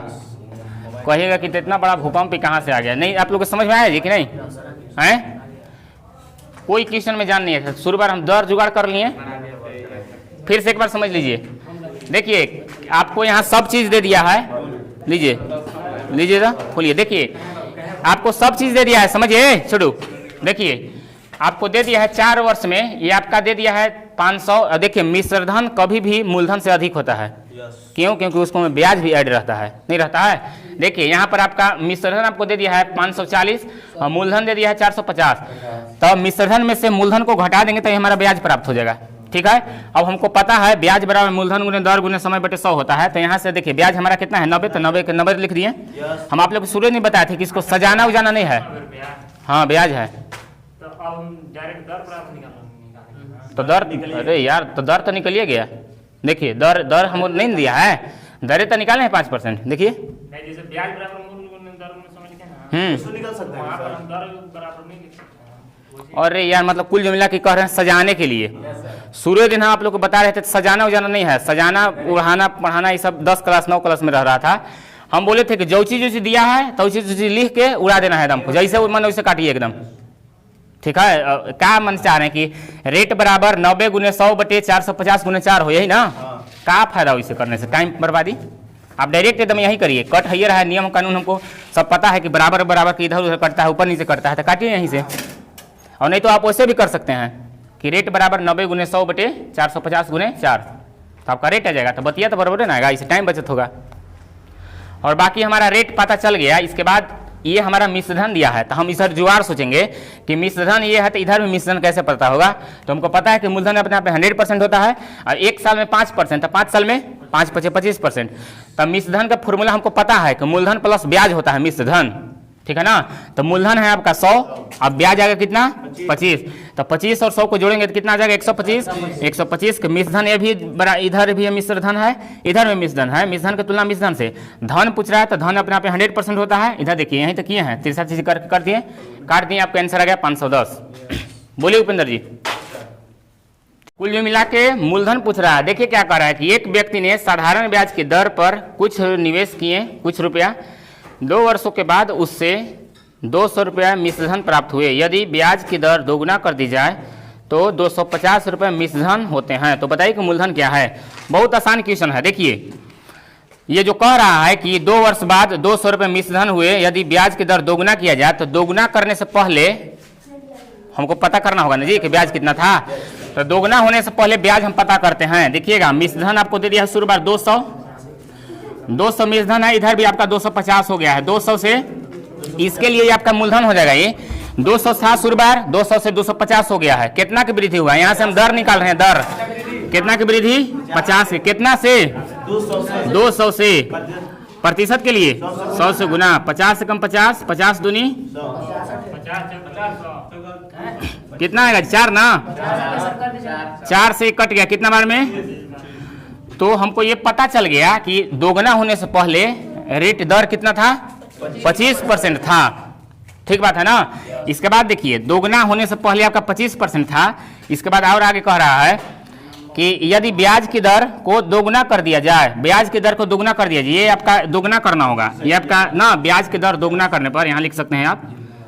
कहिएगा कि इतना बड़ा भूकंप कहाँ से आ गया? नहीं, आप लोग को समझ में आया जी कि नहीं है? कोई क्वेश्चन में जान नहीं है, शुरू बार हम दर जुगाड़ कर लिए, फिर से एक बार समझ लीजिए। देखिए आपको यहाँ सब चीज दे दिया है, लीजिए ना, खोलिए, देखिए आपको सब चीज दे दिया है, समझिए छोड़ू। देखिए आपको दे दिया है 4 वर्ष में, ये आपका दे दिया है 500। देखिए मिश्र धन कभी भी मूलधन से अधिक होता है, क्यों? क्योंकि उसको में ब्याज भी ऐड रहता है, नहीं रहता है। देखिए यहाँ पर आपका मिश्र धन आपको दे दिया है 540 और मूलधन दे दिया है 450, तो मिश्र धन में से मूलधन को घटा देंगे तो हमारा ब्याज प्राप्त हो जाएगा। ठीक है, अब हमको पता है ब्याज बराबर मूलधन गुने दर गुने समय बटे 100 होता है। तो यहाँ से देखिए ब्याज हमारा कितना है 90, तो 90 के 90 लिख दिए। हम आप लोग को शुरू नहीं बताए थे कि इसको सजाना उजाना नहीं है, हाँ ब्याज है। तो अब हम डायरेक्ट दर प्राप्त निकालेंगे, तो दर, अरे यार तो दर तो निकलिए गया। देखिए दर हम नहीं दिया है, दरें तो निकाले हैं 5%। देखिए नहीं, जैसे ब्याज बराबर मूल गुने दर गुने समय लिखे ना, इसको निकाल सकते हैं वहाँ पर सर। हम दर बराबर नहीं लिख सकते हैं। और यार मतलब कुल जो मिला के कह रहे हैं सजाने के लिए, सूर्य दिन हम आप लोग को बता रहे थे सजाना उजाना नहीं है, सजाना उड़ाना पढ़ाना ये सब 10 क्लास 9 क्लास में रह रहा था। हम बोले थे कि जो चीज दिया है तो उसी चीज लिख के उड़ा देना है एकदम को, जैसे मन वैसे काटिए एकदम। ठीक है, क्या मन चाह रहे हैं कि रेट बराबर 90 गुने 100 बटे 450 गुने 4 हो, यही ना? क्या फायदा हो इसे करने से, टाइम बर्बादी। आप डायरेक्ट एकदम यही करिए, कट है रहा है, नियम कानून हमको सब पता है कि बराबर बराबर के इधर उधर कटता है, ऊपर नीचे कटता है, तो काटिए यहीं से। और नहीं तो आप वैसे भी कर सकते हैं कि रेट बराबर 90 गुने 100 बटे 450 गुने 4, तो आपका रेट आ जाएगा। तो बतिया तो बराबर ना आएगा, इससे टाइम बचत होगा। और बाकी हमारा रेट पता चल गया। इसके बाद ये हमारा मिश्रधन दिया है, तो हम इधर जुगाड़ सोचेंगे कि मिश्रधन ये है तो इधर भी मिश्रधन कैसे पता होगा। तो हमको पता है कि मूलधन अपने आप में 100% होता है और एक साल में 5%, तो 5 साल में 5 पचे 25%। तो मिश्रधन का फॉर्मूला हमको पता है कि मूलधन प्लस ब्याज होता है मिश्रधन। ठीक है ना। तो मूलधन है आपका 100, अब ब्याज आएगा कितना 25, तो 25 और 100 को जोड़ेंगे तो कितना आ जाएगा 125। 125 के मिश्रधन ये भी बड़ा, इधर भी मिश्रधन है, इधर में मिश्रधन है, मिश्रधन की तुलना मिश्रधन से धन पूछ रहा है तो धन अपने आप 100% होता है। इधर देखिए यहीं तक किए हैं, 63 चीज कर दिए, काट दिए, आपका आंसर आ गया 510। बोलिए उपेंद्र जी। कुल जो मिला के मूलधन पूछ रहा है। देखिए क्या कर रहा है कि एक व्यक्ति ने साधारण ब्याज की दर पर कुछ निवेश किए, कुछ रुपया, 2 वर्षों के बाद उससे 200 रुपया मिश्रधन प्राप्त हुए। यदि ब्याज की दर दोगुना कर दी जाए तो 250 रुपये मिश्रधन होते हैं। तो बताइए कि मूलधन क्या है। बहुत आसान क्वेश्चन है। देखिए ये जो कह रहा है कि 2 वर्ष बाद 200 रुपये मिश्रधन हुए, यदि ब्याज की दर दोगुना किया जाए तो दोगुना करने से पहले हमको पता करना होगा ना जी कि ब्याज कितना था। तो दोगुना होने से पहले ब्याज हम पता करते हैं। देखिएगा मिश्रधन आपको दे दिया है शुरू बार 200 मिश्रधन है, इधर भी आपका 250 हो गया है। 200 से इसके लिए आपका मूलधन हो जाएगा ये 200 था शुरू बार, 200 से 250 हो गया है। कितना की वृद्धि हुआ, यहाँ से हम दर निकाल रहे हैं। दर कितना की वृद्धि 50 के, कितना से 200 से, प्रतिशत के लिए 100 से गुना, 50 से कम 50, 50 दूनी 50 कितना आएगा 4 ना, 4 से कट गया कितना बार में। तो हमको ये पता चल गया कि दोगुना होने से पहले रेट दर कितना था 25% था। ठीक बात है ना। इसके बाद देखिए दोगुना होने से पहले आपका 25% था। इसके बाद और आगे कह रहा है कि यदि ब्याज की दर को दोगुना कर दिया जाए, ब्याज की दर को दोगुना कर दिया जाए, ये आपका दोगुना करना होगा, ये आपका ना ब्याज की दर दोगुना करने पर, यहाँ लिख सकते हैं आप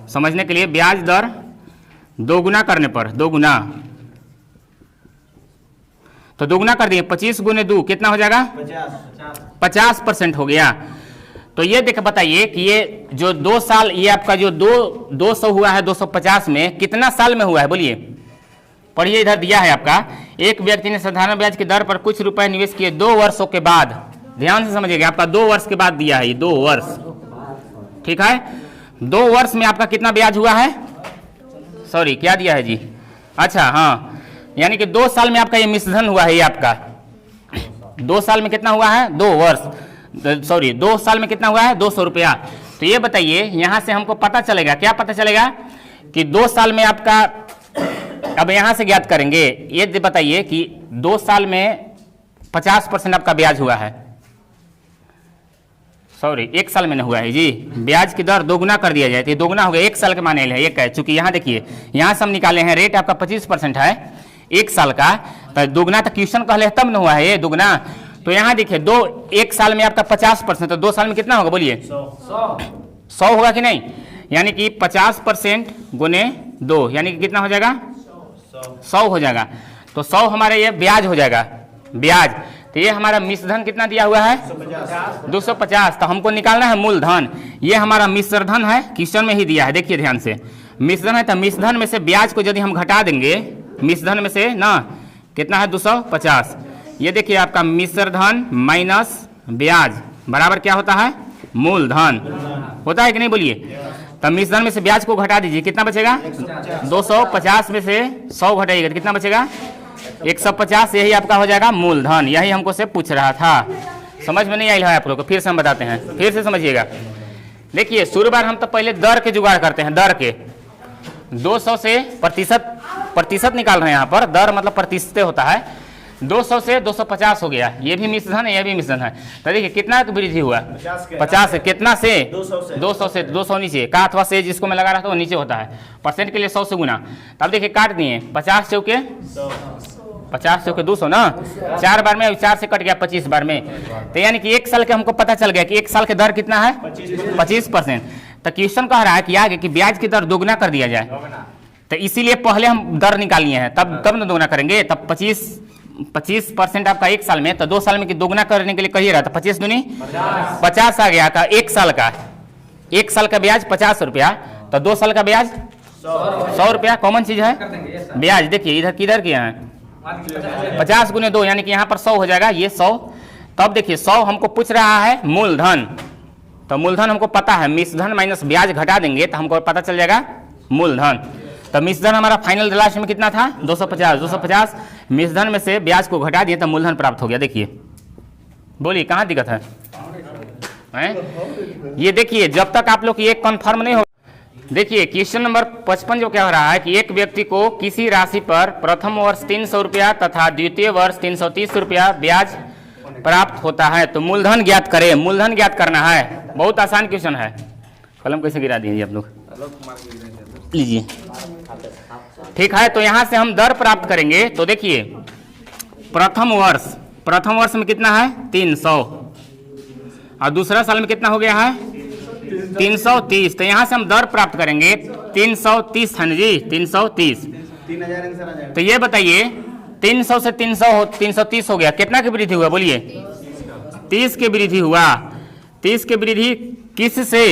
समझने के लिए, ब्याज दर दोगुना करने पर, दोगुना तो दोगुना कर दिए 25 गुने 2 कितना हो जाएगा 50% हो गया। तो ये देख बताइए कि ये जो 2 साल, ये आपका जो 200 हुआ है 250 में कितना साल में हुआ है बोलिए, पढ़िए इधर दिया है आपका। एक व्यक्ति ने साधारण ब्याज की दर पर कुछ रुपए निवेश किए 2 वर्षों के बाद, ध्यान से समझिएगा आपका 2 वर्ष के बाद दिया है ये 2 वर्ष, ठीक है। 2 वर्ष में आपका कितना ब्याज हुआ है, सॉरी क्या दिया है जी, अच्छा हाँ, यानी कि 2 साल में आपका ये मिश्रधन हुआ है, ये आपका 2 साल में कितना हुआ है 2 वर्ष, सॉरी 2 साल में कितना हुआ है 200 रुपया। तो ये बताइए यहाँ से हमको पता चलेगा, क्या पता चलेगा कि 2 साल में आपका, अब यहाँ से ज्ञात करेंगे, ये बताइए कि 2 साल में 50% आपका ब्याज हुआ है, सॉरी 1 साल में नहीं हुआ है जी, ब्याज की दर दोगुना कर दिया जाए तो दोगुना हो गया, 1 साल के माने है एक है, चूंकि यहाँ देखिए यहाँ से हम निकाले हैं रेट आपका 25% है 1 साल का, तो दोगुना तो क्वेश्चन कहले तब न हुआ है ये दोगुना। तो यहाँ देखिए 1 साल में आपका 50%, तो 2 साल में कितना होगा बोलिए 100 होगा कि नहीं, यानी कि 50% गुने 2 यानी कि कितना हो जाएगा 100 हो जाएगा। तो 100 हमारे ये ब्याज हो जाएगा, ब्याज। तो ये हमारा मिश्रधन कितना दिया हुआ है 250, तो हमको निकालना है मूलधन। ये हमारा मिश्रधन है, क्वेश्चन में ही दिया है, देखिए ध्यान से, मिश्रधन है तो मिश्रधन में से ब्याज को यदि हम घटा देंगे, मिश्रधन में से ना कितना है 250, ये देखिए आपका मिश्रधन माइनस ब्याज बराबर क्या होता है मूलधन, होता है कि नहीं बोलिए। तो मिश्रधन में से ब्याज को घटा दीजिए, कितना बचेगा 250 में से 100 घटाइएगा तो कितना बचेगा 150, यही आपका हो जाएगा मूलधन। यही हमको से पूछ रहा था, समझ में नहीं आई है आप लोग को, फिर से हम बताते हैं, फिर से समझिएगा। देखिए शुरू बार हम तो पहले दर के जुगाड़ करते हैं, दर के 200 से प्रतिशत निकाल रहे हैं, यहाँ पर दर मतलब प्रतिशत होता है, 200 से 250 हो गया, ये भी मिश्रधन है, ये भी मिश्रधन है। तो देखिए कितना वृद्धि हुआ 50 से, कितना से 200 से, 200 नीचे का अथवा से जिसको मैं लगा रहा था वो नीचे होता है, परसेंट के लिए 100 से गुना। तब देखिए काट दिए 50 चौके 200 ना, 4 बार में 4 से कट गया 25 बार में, तो यानी कि 1 साल के हमको पता चल गया कि 1 साल के दर कितना है 25%। तो क्वेश्चन कह रहा है कि आगे कि ब्याज की दर दोगुना कर दिया जाए, तो इसीलिए पहले हम दर निकाल लिए हैं, तब ना दोगुना करेंगे। तब 25% आपका 1 साल में, तो 2 साल में कि दोगुना करने के लिए कहिए रहा था, 25 दूनी 50 आ गया का 1 साल का, 1 साल का ब्याज 50 रुपया, तो 2 साल का ब्याज 100 रुपया, कॉमन चीज है ब्याज। देखिए इधर किधर किया है 50 गुने 2 यानी कि यहाँ पर 100 हो जाएगा, ये 100। तब देखिए 100 हमको पूछ रहा है मूलधन, तो मूलधन हमको पता है, मिश्रधन माइनस ब्याज घटा देंगे तो हमको पता चल जाएगा मूलधन। तो मिश्रधन हमारा फाइनल लास्ट में कितना था 250, मिश्रधन में से ब्याज को घटा दिए तो मूलधन प्राप्त हो गया। देखिए बोलिए कहाँ दिक्कत है, हैं? ये देखिए जब तक आप लोग ये कंफर्म नहीं हो, देखिए क्वेश्चन नंबर 55 जो क्या हो रहा है कि एक व्यक्ति को किसी राशि पर प्रथम वर्ष 300 रुपया तथा द्वितीय वर्ष 330 रुपया ब्याज प्राप्त होता है, तो मूलधन ज्ञात करें। मूलधन ज्ञात करना है, बहुत आसान क्वेश्चन है। कलम कैसे गिरा दिए आप लोग, लीजिए। ठीक है, तो यहाँ से हम दर प्राप्त करेंगे। तो देखिए प्रथम वर्ष में कितना है 300 और दूसरा साल में कितना हो गया है 330। तो यहाँ से हम दर प्राप्त करेंगे 330 है ना जी, 330। 3000 आंसर आ जाएगा। तो ये बताइए 300 से 330 हो गया, कितना की वृद्धि हुआ बोलिए? 30 की वृद्धि हुआ। 30 की वृद्धि किस से?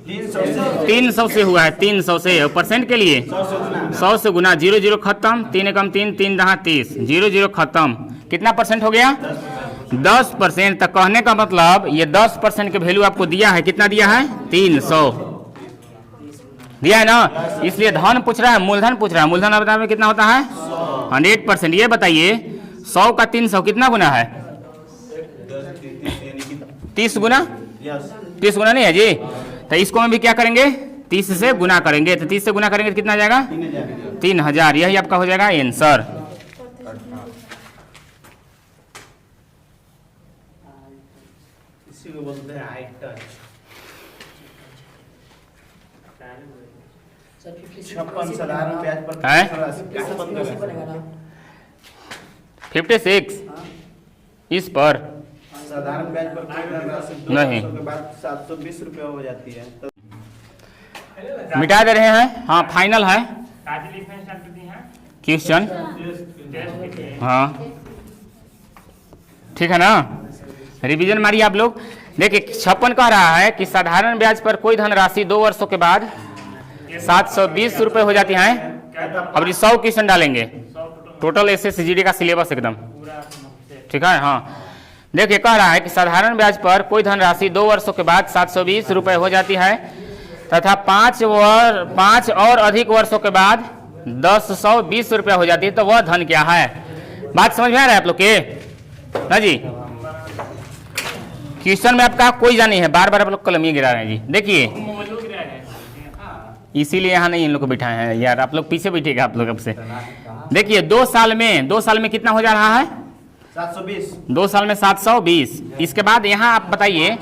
300 से हुआ है, 300 से। और परसेंट के लिए 100 से गुना, 0 0 खत्म, 3 एकम 3, 3 दहा 30, 0 0 खत्म। कितना परसेंट हो गया? 10%। तक कहने का मतलब ये 10% के वैल्यू आपको दिया है, कितना दिया है 300 दिया है ना, इसलिए धन पूछ रहा है, मूलधन पूछ रहा है। मूलधन आप बताइए कितना होता है 100%। ये बताइए 100 का 300 कितना गुना है? 30 गुना, 30 गुना नहीं है जी। तो इसको हम भी क्या करेंगे 30 से गुना करेंगे। तो 30 से गुना करेंगे तो कितना जाएगा 3000। यही आपका हो जाएगा आंसर। इसी को बोलते हैं हाई टच। 56 साधारण ब्याज पर हैं? 56 इस पर साधारण ब्याज पर नहीं। के बाद 720 रुपया हो जाती है। तो मिटा दे रहे हैं। हाँ फाइनल है आज लिखना स्टार्ट कर दी हैं क्वेश्चन। टेस्ट के हाँ ठीक है ना, रिवीजन मारिए आप लोग। देखिए 56 कह रहा है कि साधारण ब्याज पर कोई धनराशि 2 वर्षों के बाद 720 रुपये हो जाती है। अब 100 क्वेश्चन डालेंगे, टोटल SSGD का सिलेबस एकदम ठीक है। हाँ देखिए कह रहा है कि साधारण ब्याज पर कोई धनराशि 2 वर्षों के बाद 720 रुपये हो जाती है तथा 5 और अधिक वर्षों के बाद 1020 रुपया हो जाती है। तो वह धन क्या है? बात समझ में आ रहा है आप लोग के ना जी? क्वेश्चन में आपका कोई जानी है, बार बार आप लोग कलम ही गिरा रहे हैं जी। देखिए इसीलिए यहाँ नहीं इन लोग को बिठाए हैं यार, आप लोग पीछे बैठेगा आप लोग अब से। देखिए 2 साल में कितना हो जा रहा है 720। 2 साल में 720। इसके बाद यहाँ आप बताइए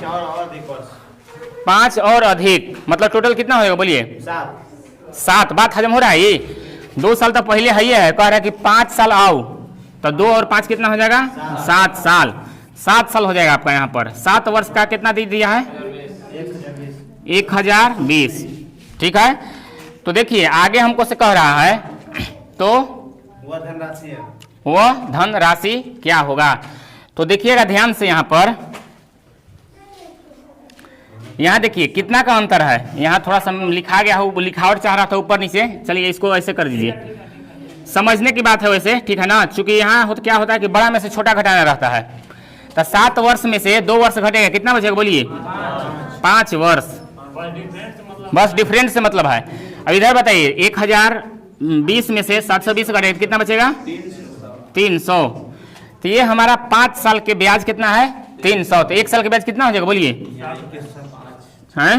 5 और अधिक मतलब टोटल कितना होगा बोलिए? 7। बात हजम हो रहा है? ये 2 साल तो पहले है, कह रहा है कि 5 साल आओ, तो 2 और 5 कितना हो जाएगा 7 साल। 7 साल हो जाएगा आपका यहाँ पर। 7 वर्ष का कितना दे दिया है 1020। ठीक है, तो देखिए आगे हमको से कह रहा है तो वह धनराशि है, वह धनराशि क्या होगा। तो देखिएगा ध्यान से यहाँ पर, यहाँ देखिए कितना का अंतर है। यहाँ थोड़ा सा लिखा गया हो, लिखावट चाह रहा था ऊपर नीचे, चलिए इसको ऐसे कर दीजिए। समझने की बात है वैसे, ठीक है ना, चूंकि यहाँ क्या होता है कि बड़ा में से छोटा घटाना रहता है। तो 7 वर्ष में से 2 वर्ष घटेगा, कितना बचेगा बोलिए 5 वर्ष। बस डिफरेंस से मतलब है। अब इधर बताइए 1020 में से 720 घटेगा कितना बचेगा 300। तो ये हमारा 5 साल के ब्याज कितना है 300। तो 1 साल के ब्याज कितना हो जाएगा बोलिए हैं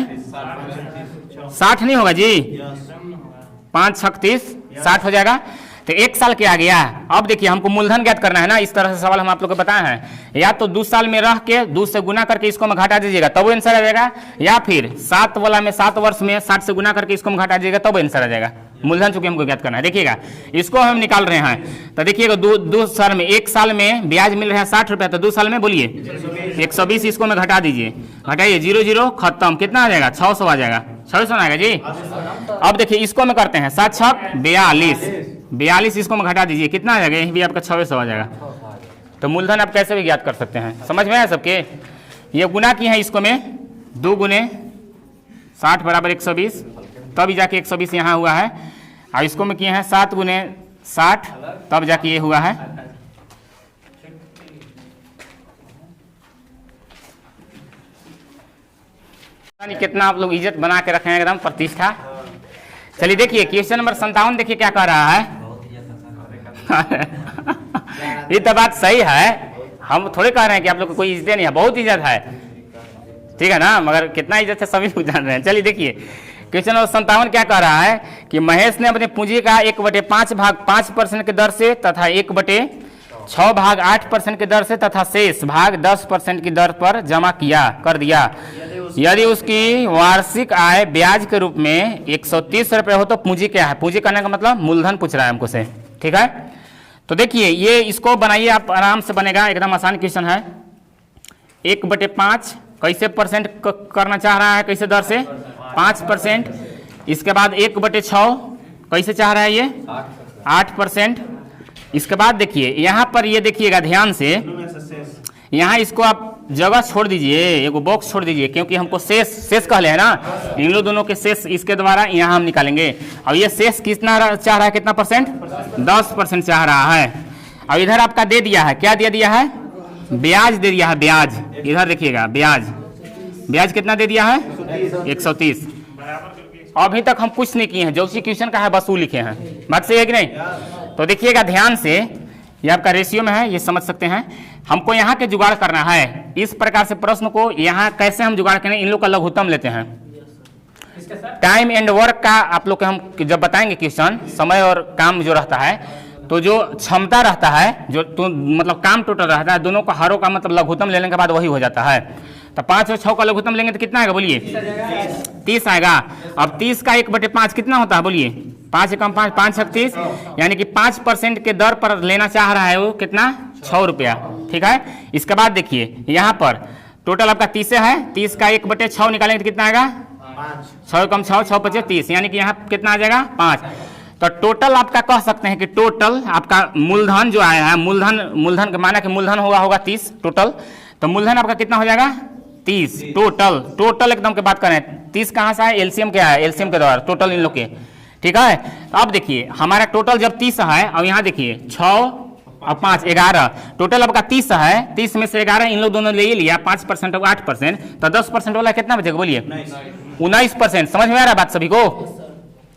60 नहीं होगा जी, 5 36 60 हो जाएगा। तो 1 साल के आ गया। अब देखिए हमको मूलधन ज्ञात करना है ना, इस तरह से सवाल हम आप लोग को बताए हैं। या तो 2 साल में रह के 2 से गुना करके इसको हम घटा दीजिएगा तब वो आंसर आ जाएगा, या फिर 7 वाला में 7 वर्ष में 60 से गुना करके इसको हम घटा दीजिएगा तब आंसर आ जाएगा। मूलधन चूंकि हमको ज्ञात करना है, देखिएगा इसको हम निकाल रहे हैं। तो देखिएगा 2 साल में 1 साल में ब्याज मिल रहा है 60 रुपया, तो 2 साल में बोलिए 120, इसको में घटा दीजिए, घटाइए 0 0 खत्म, कितना आ जाएगा 600 आ जाएगा, 600 आएगा जी। अब देखिए इसको में करते हैं 7 6 42, इसको में घटा दीजिए, कितना आ जाएगा, यही भी आपका 600 आ जाएगा। तो मूलधन आप कैसे भी ज्ञात कर सकते हैं, समझ में आया सबके। ये गुना की है इसको में 2 गुने 60 बराबर 120, तब जाके 120 यहाँ हुआ है। और इसको में किए हैं 7 गुने 60, तब जाके ये हुआ है। कितना आप लोग इज्जत बना के रखे हैं एकदम प्रतिष्ठा। चलिए देखिए क्वेश्चन नंबर 57 देखिए क्या कह रहा है। ये तो बात सही है, हम थोड़े कह रहे हैं कि आप लोग को कोई इज्जत नहीं है, बहुत इज्जत है। ठीक है ना, मगर कितना इज्जत है सभी लोग जान रहे हैं। चलिए देखिए क्वेश्चन नंबर 57 क्या कह रहा है कि महेश ने अपने पूंजी का 1/5 भाग 5% के दर से तथा 1/6 भाग 8% के दर से तथा शेष भाग 10% की दर पर जमा कर दिया। यदि उसकी वार्षिक आय ब्याज के रूप में 130 रुपये हो तो पूंजी क्या है? पूंजी करने का मतलब मूलधन पूछ रहा है हमको से, ठीक है। तो देखिए ये इसको बनाइए आप, आराम से बनेगा, एकदम आसान क्वेश्चन है। 1/5 कैसे परसेंट करना चाह रहा है, कैसे दर से? 5%। इसके बाद 1/6 कैसे चाह रहा है ये? 8%। इसके बाद देखिए यहाँ पर ये देखिएगा ध्यान से, यहाँ इसको आप जगह छोड़ दीजिए, एगो बॉक्स छोड़ दीजिए, क्योंकि हमको शेष कहले है ना, इन लोग दोनों के शेष इसके द्वारा यहाँ हम निकालेंगे। अब ये शेष कितना चाह रहा है, कितना परसेंट? 10% चाह रहा है। अब इधर आपका दे दिया है, क्या दे दिया है? ब्याज दे दिया है, ब्याज। इधर देखिएगा ब्याज कितना दे दिया है? 130। अभी तक हम कुछ नहीं किए हैं, जो सी क्वेश्चन का है बस वो लिखे हैं, बात सही है कि नहीं? तो देखिएगा ध्यान से, ये आपका रेशियो में है, ये समझ सकते हैं। हमको यहाँ के जुगाड़ करना है। इस प्रकार से प्रश्न को यहाँ कैसे हम जुगाड़ करें, इन लोग का लघुत्तम लेते हैं। टाइम एंड वर्क का आप लोग के हम जब बताएंगे क्वेश्चन, समय और काम जो रहता है, तो जो क्षमता रहता है, जो तो मतलब काम टोटल रहता है, दोनों का हरों का मतलब लघुत्तम लेने के बाद वही हो जाता है। तो 5 और 6 का लघुत्तम लेंगे तो कितना आएगा बोलिए? 30 आएगा। अब 30 का 1/5 कितना होता है बोलिए? 5 एकम 5, 5 छक 30, यानी कि 5% के दर पर लेना चाह रहा है वो कितना? 6 रुपया, ठीक है। इसके बाद देखिए यहाँ पर टोटल आपका 30 है, 30 का 1/6 निकालेंगे तो कितना आएगा? 6 एकम 6, 6 × 5 = 30, यानी कि यहाँ कितना आ जाएगा? 5। तो टोटल आपका कह सकते हैं कि टोटल आपका मूलधन जो आया है, मूलधन का माना कि मूलधन होगा 30 टोटल, तो मूलधन आपका कितना हो जाएगा? 30 टोटल एकदम के बात करें। 30 कहाँ से है? एलसीएम क्या है? एलसीएम के द्वारा टोटल इन लोग के, ठीक है। तो अब देखिए हमारा टोटल जब 30 है, और यहाँ देखिए 6 और 5 11, टोटल आपका 30 है, 30 में से 11 इन लोग दोनों ले ही लिया, 5% और 8%, तो 10% वाला कितना बचेगा बोलिए? 19%। समझ में आ रहा है बात सभी को?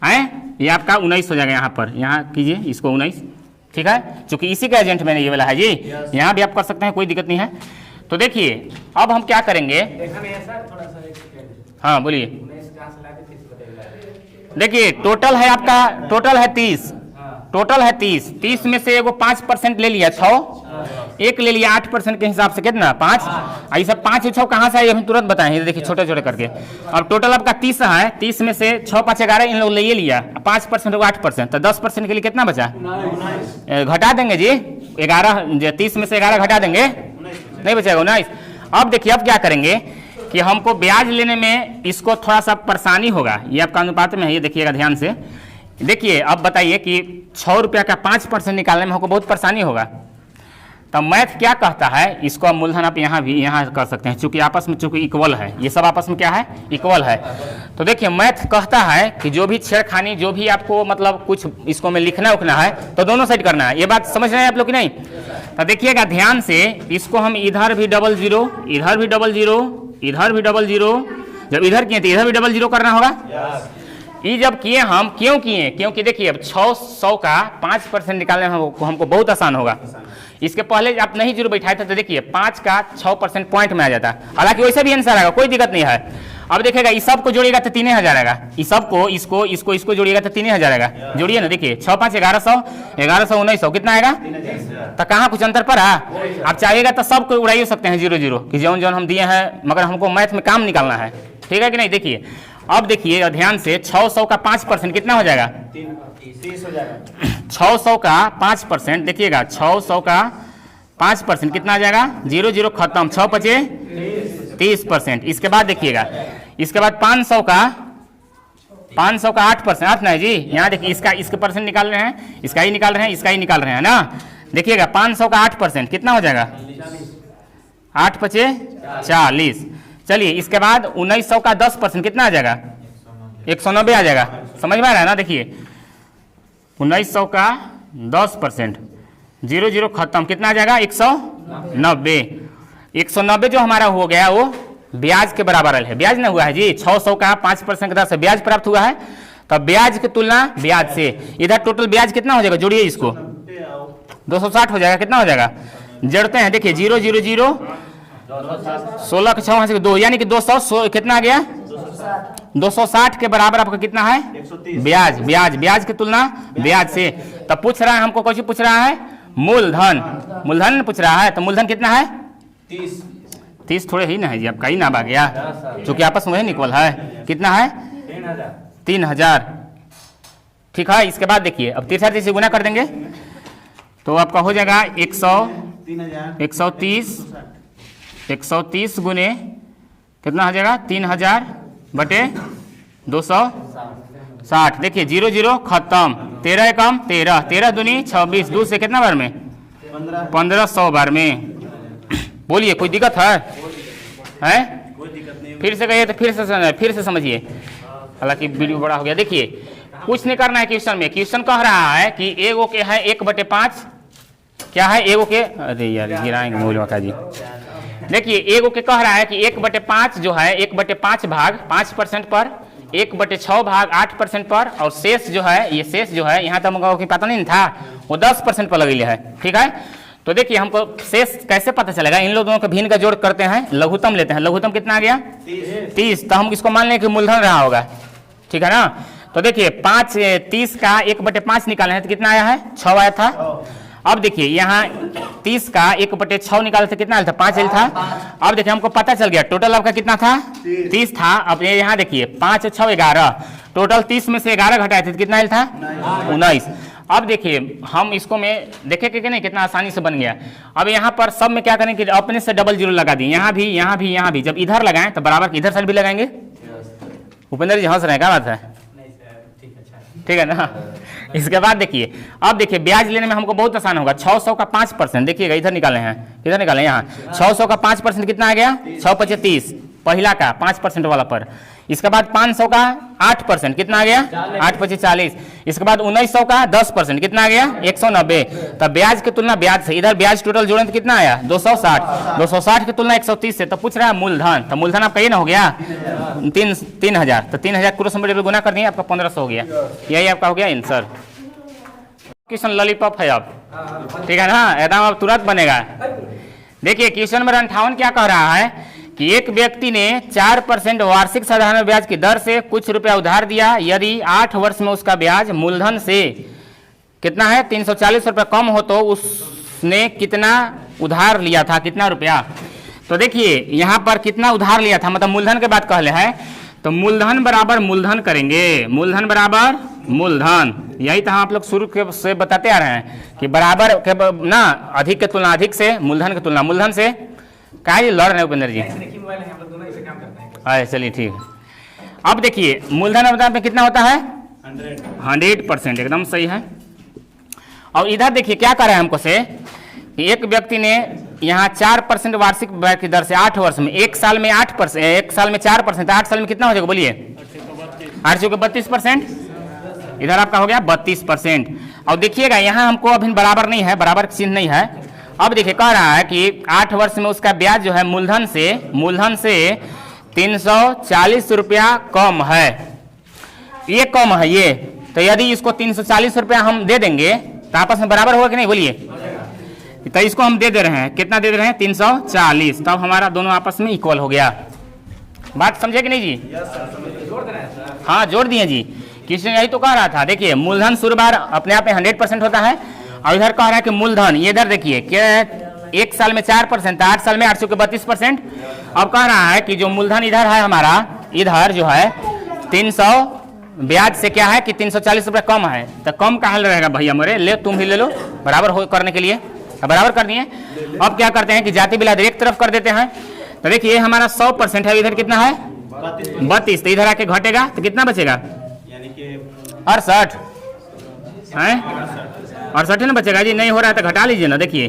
है ये आपका 19 हो जाएगा। यहाँ पर यहाँ कीजिए इसको 19, ठीक है, चूंकि इसी का एजेंट मैंने ये वाला है जी, यहाँ भी आप कर सकते हैं, कोई दिक्कत नहीं है। तो देखिए अब हम क्या करेंगे, हाँ बोलिए। देखिए टोटल है आपका, टोटल है 30, टोटल है 30 में से एगो 5% ले लिया 6, एक ले लिया 8% के हिसाब से कितना? 5। ऐसा 5 और 6 कहाँ से आए हम तुरंत बताएं, देखिए छोटे छोटे करके। अब टोटल आपका 30 है, 30 में से 6 5 11 इन लोग ले लिया, 5% होगा 8%, तो 10% के लिए कितना बचा? घटा देंगे जी 11, 30 में से 11 घटा देंगे, नहीं बचेगा 19। अब देखिए अब क्या करेंगे कि हमको ब्याज लेने में इसको थोड़ा सा परेशानी होगा, ये आपका अनुपात में है, ये देखिएगा ध्यान से। देखिए अब बताइए कि 6 रुपया का 5% निकालने में हमको बहुत परेशानी होगा। तो मैथ क्या कहता है, इसको आप मूलधन आप यहाँ कर सकते हैं, चूंकि आपस में चूंकि इक्वल है, ये सब आपस में क्या है? इक्वल है। तो देखिए मैथ कहता है कि जो भी छेड़खानी, जो भी आपको मतलब कुछ इसको में लिखना उखना है तो दोनों साइड करना है। ये बात समझ रहे हैं आप लोग कि नहीं? तो देखिएगा ध्यान से, इसको हम इधर भी 00, इधर भी 00, इधर भी 00, जब इधर किए तो इधर भी 00 करना होगा। ये जब किए हम क्यों किए? क्योंकि देखिए अब 600 का 5% निकालने में हमको बहुत आसान होगा। इसके पहले आप नहीं जीरो बैठाए थे तो देखिए 5 का 6% पॉइंट में आ जाता है, हालांकि वैसे भी आंसर आएगा, कोई दिक्कत नहीं है। अब देखिएगा इस सब को जोड़िएगा तो 3000 आएगा, इस सब को इसको जोड़िएगा तो 3000 आएगा। जोड़िए ना, देखिए 6 5 1100, 1100 1900 कितना आएगा? तो कहाँ कुछ अंतर पड़ा? आप चाहिएगा तो सबको उड़ाइए सकते हैं 0 कि जौन जौन हम दिए हैं, मगर हमको मैथ में काम निकालना है, ठीक है कि नहीं? देखिए अब देखिए ध्यान से, 600 का 5% कितना हो जाएगा? 30 हो जाएगा। 600 का 5% देखिएगा, 600 का 5% कितना आ जाएगा? 0 खत्म, 6 5 30%। इसके बाद देखिएगा, इसके बाद 500 का 8%, 8 नहीं जी, यहाँ देखिए इसके परसेंट निकाल रहे हैं, इसका ही निकाल रहे हैं, इसका ही निकाल रहे हैं ना। देखिएगा 500 का 8% कितना हो जाएगा? 8 5 40। चलिए इसके बाद 1900 का 10% कितना आ जाएगा? 190 आ जाएगा। समझ में आ रहा है ना? देखिए 1900 का 10%, 0 खत्म, कितना आ जाएगा? 190। 190 जो हमारा हो गया वो ब्याज के बराबर है, ब्याज ना हुआ है जी। 600 का 5% के दर से ब्याज प्राप्त हुआ है, तब ब्याज की तुलना ब्याज से, इधर टोटल ब्याज कितना हो जाएगा? जोड़िए इसको, 260 हो जाएगा। कितना हो जाएगा? जोड़ते हैं, देखिए 0 0 0 16 के 6 वहाँ से 2 यानी कि 200 कितना आ गया 260 के बराबर आपका कितना है 130। ब्याज ब्याज ब्याज की तुलना ब्याज से। तब पूछ रहा है हमको कौन सी पूछ रहा है मूलधन, मूलधन पूछ रहा है। तो मूलधन कितना है 30 थोड़े ही ना है जी, आपका ही ना आ गया जो कि आपस में इक्वल है। कितना है 3000। ठीक है, इसके बाद देखिए अब 3000 से गुना कर देंगे तो आपका हो जाएगा 130 गुने कितना हो जाएगा 3000 बटे 260। देखिए 0 0 खत्म, 13 एकम 13, 13 दूनी 26, 2 से कितना बार में 1500 बार में। बोलिए कोई दिक्कत है कोई दिक्कत नहीं। फिर से कहिए तो फिर से समझिए, हालांकि वीडियो बड़ा हो गया। देखिए कुछ नहीं करना है क्वेश्चन में, क्वेश्चन कह रहा है कि एगो के है 1/5 क्या है एगो के, अरे यार गिराएंगे मूल वका जी। देखिए एगो के कह रहा है कि 1/5 जो है 1/5 भाग 5% पर, 1/6 भाग 8% पर, और शेष जो है ये शेष जो है यहाँ तक हमको पता नहीं था वो 10% पर लगे है। ठीक है, तो देखिए हमको शेष कैसे पता चलेगा, इन लोगों का भिन्न का जोड़ करते हैं, लघुत्तम लेते हैं। लघुत्तम कितना आ गया 30, तो हम इसको मान लें कि मूलधन रहा होगा। ठीक है ना, तो देखिए 30 का 1/5 निकाले हैं तो कितना आया है 6 आया था। अब देखिए यहाँ 30 का 1/6 निकाले थे कितना आया था 5 आया था। अब देखिए हमको पता चल गया टोटल आपका कितना था 30 था। अब ये यहाँ देखिए 5 6 11, टोटल 30 में से 11 घटाए थे तो कितना आया था 19। अब देखिए हम इसको में देखे कि नहीं कितना आसानी से बन गया। अब यहाँ पर सब में क्या करें कि अपने से डबल जीरो लगा दिए, यहाँ भी यहाँ भी यहाँ भी। जब इधर लगाएं तो बराबर इधर साइड भी लगाएंगे। उपेंद्र जी हंस रहे हैं, क्या बात है, ठीक है ना। इसके बाद देखिए अब देखिए ब्याज लेने में हमको बहुत आसान होगा। 600 का 5%, देखिएगा इधर निकाले हैं, इधर निकाले यहाँ 600 का 5% कितना आ गया 6 × 30 पहला का 5% वाला पर। इसके बाद 500 का 8% कितना आ गया 8 × 40। इसके बाद 1900 का 10% कितना आ गया 190। तब ब्याज की तुलना ब्याज से, इधर ब्याज टोटल जोड़े तो कितना आया 260 की तुलना 130 से। तो पूछ रहा है मूलधन, तो मूलधन आपका ये ना हो गया 3000, तो 3000 क्रॉस मल्टीपल गुना कर दिए आपका 1500 हो गया। यही आपका हो गया आंसर। क्वेश्चन लॉलीपॉप है अब, ठीक है ना, एकदम अब तुरंत बनेगा। देखिए क्वेश्चन नंबर 58 क्या कह रहा है कि एक व्यक्ति ने 4% वार्षिक साधारण ब्याज की दर से कुछ रुपया उधार दिया। यदि 8 वर्ष में उसका ब्याज मूलधन से कितना है 340 रुपया कम हो तो उसने कितना उधार लिया था, कितना रुपया। तो देखिए यहाँ पर कितना उधार लिया था, मतलब मूलधन के बात कहले है, तो मूलधन बराबर मूलधन करेंगे, मूलधन बराबर मूलधन। यही तो हम आप लोग शुरू से बताते आ रहे हैं कि बराबर के ना अधिक के तुलना अधिक से, मूलधन की तुलना मूलधन से। क्या ये लड़ रहे हैं उपेंद्र जी, अरे चलिए ठीक है। अब देखिए मूलधन में कितना होता है 100%, एकदम सही है। और इधर देखिए क्या कर रहे हैं हमको से कि एक व्यक्ति ने यहाँ 4% वार्षिक ब्याज की दर से 8 वर्ष में, एक साल में 8%, एक साल में 4%, 8 साल में कितना हो जाएगा बोलिए 8 के 32%, इधर आपका हो गया 32%। और देखिएगा यहाँ हमको अभी बराबर नहीं है, बराबर चिन्ह नहीं है। अब देखिए कह रहा है कि 8 वर्ष में उसका ब्याज जो है मूलधन से 340 रुपया कम है, ये कम है ये। तो यदि इसको 340 रुपया हम दे देंगे तो आपस में बराबर होगा कि नहीं बोलिए। तो इसको हम दे रहे हैं, कितना दे रहे हैं 340, तब हमारा दोनों आपस में इक्वल हो गया। बात समझे कि नहीं जी, हाँ जोड़ दिए जी। किसी ने यही तो कह रहा था। देखिए मूलधन शुरू बार अपने आप में 100% होता है, और इधर कह रहा है कि मूलधन ये इधर देखिए क्या एक साल में 4%, 8 साल में 8 के 32%। अब कह रहा है कि जो मूलधन इधर है हमारा, इधर जो है 300 ब्याज से क्या है कि 340 रुपये कम है। तो कम कहाँ रहेगा भैया मोरे, ले तुम भी ले लो बराबर हो करने के लिए, बराबर कर दिए। अब क्या करते हैं कि जाति बिलाद एक तरफ कर देते हैं। तो देखिए ये हमारा 100% है, इधर कितना है 32, तो इधर आके घटेगा तो कितना बचेगा 68 है, 68 ना बचेगा जी। नहीं हो रहा है तो घटा लीजिए ना। देखिए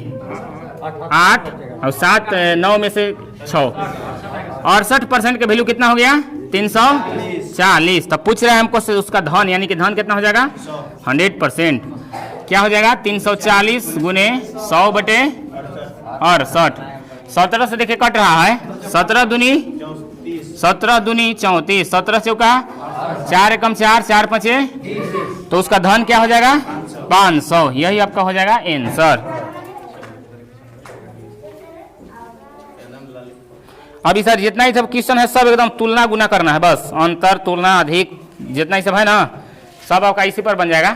8 और 7 9 में से 6, 68% का वैल्यू कितना हो गया 340। तब पूछ रहे हैं हमको से उसका धन, यानी कि धन कितना हो जाएगा 100%। क्या हो जाएगा 340 गुने 100 बटे 68। 17 से देखिए कट रहा है, 17 दूनी 34, 17 चौका 4 एकम 4, 4 5, तो उसका धन क्या हो जाएगा 500। यही आपका हो जाएगा आंसर। एकदम लॉलीपॉप। अभी सर जितना ही सब क्वेश्चन है सब एकदम तुलना गुना करना है, बस अंतर तुलना अधिक जितना ही सब है ना सब आपका इसी पर बन जाएगा।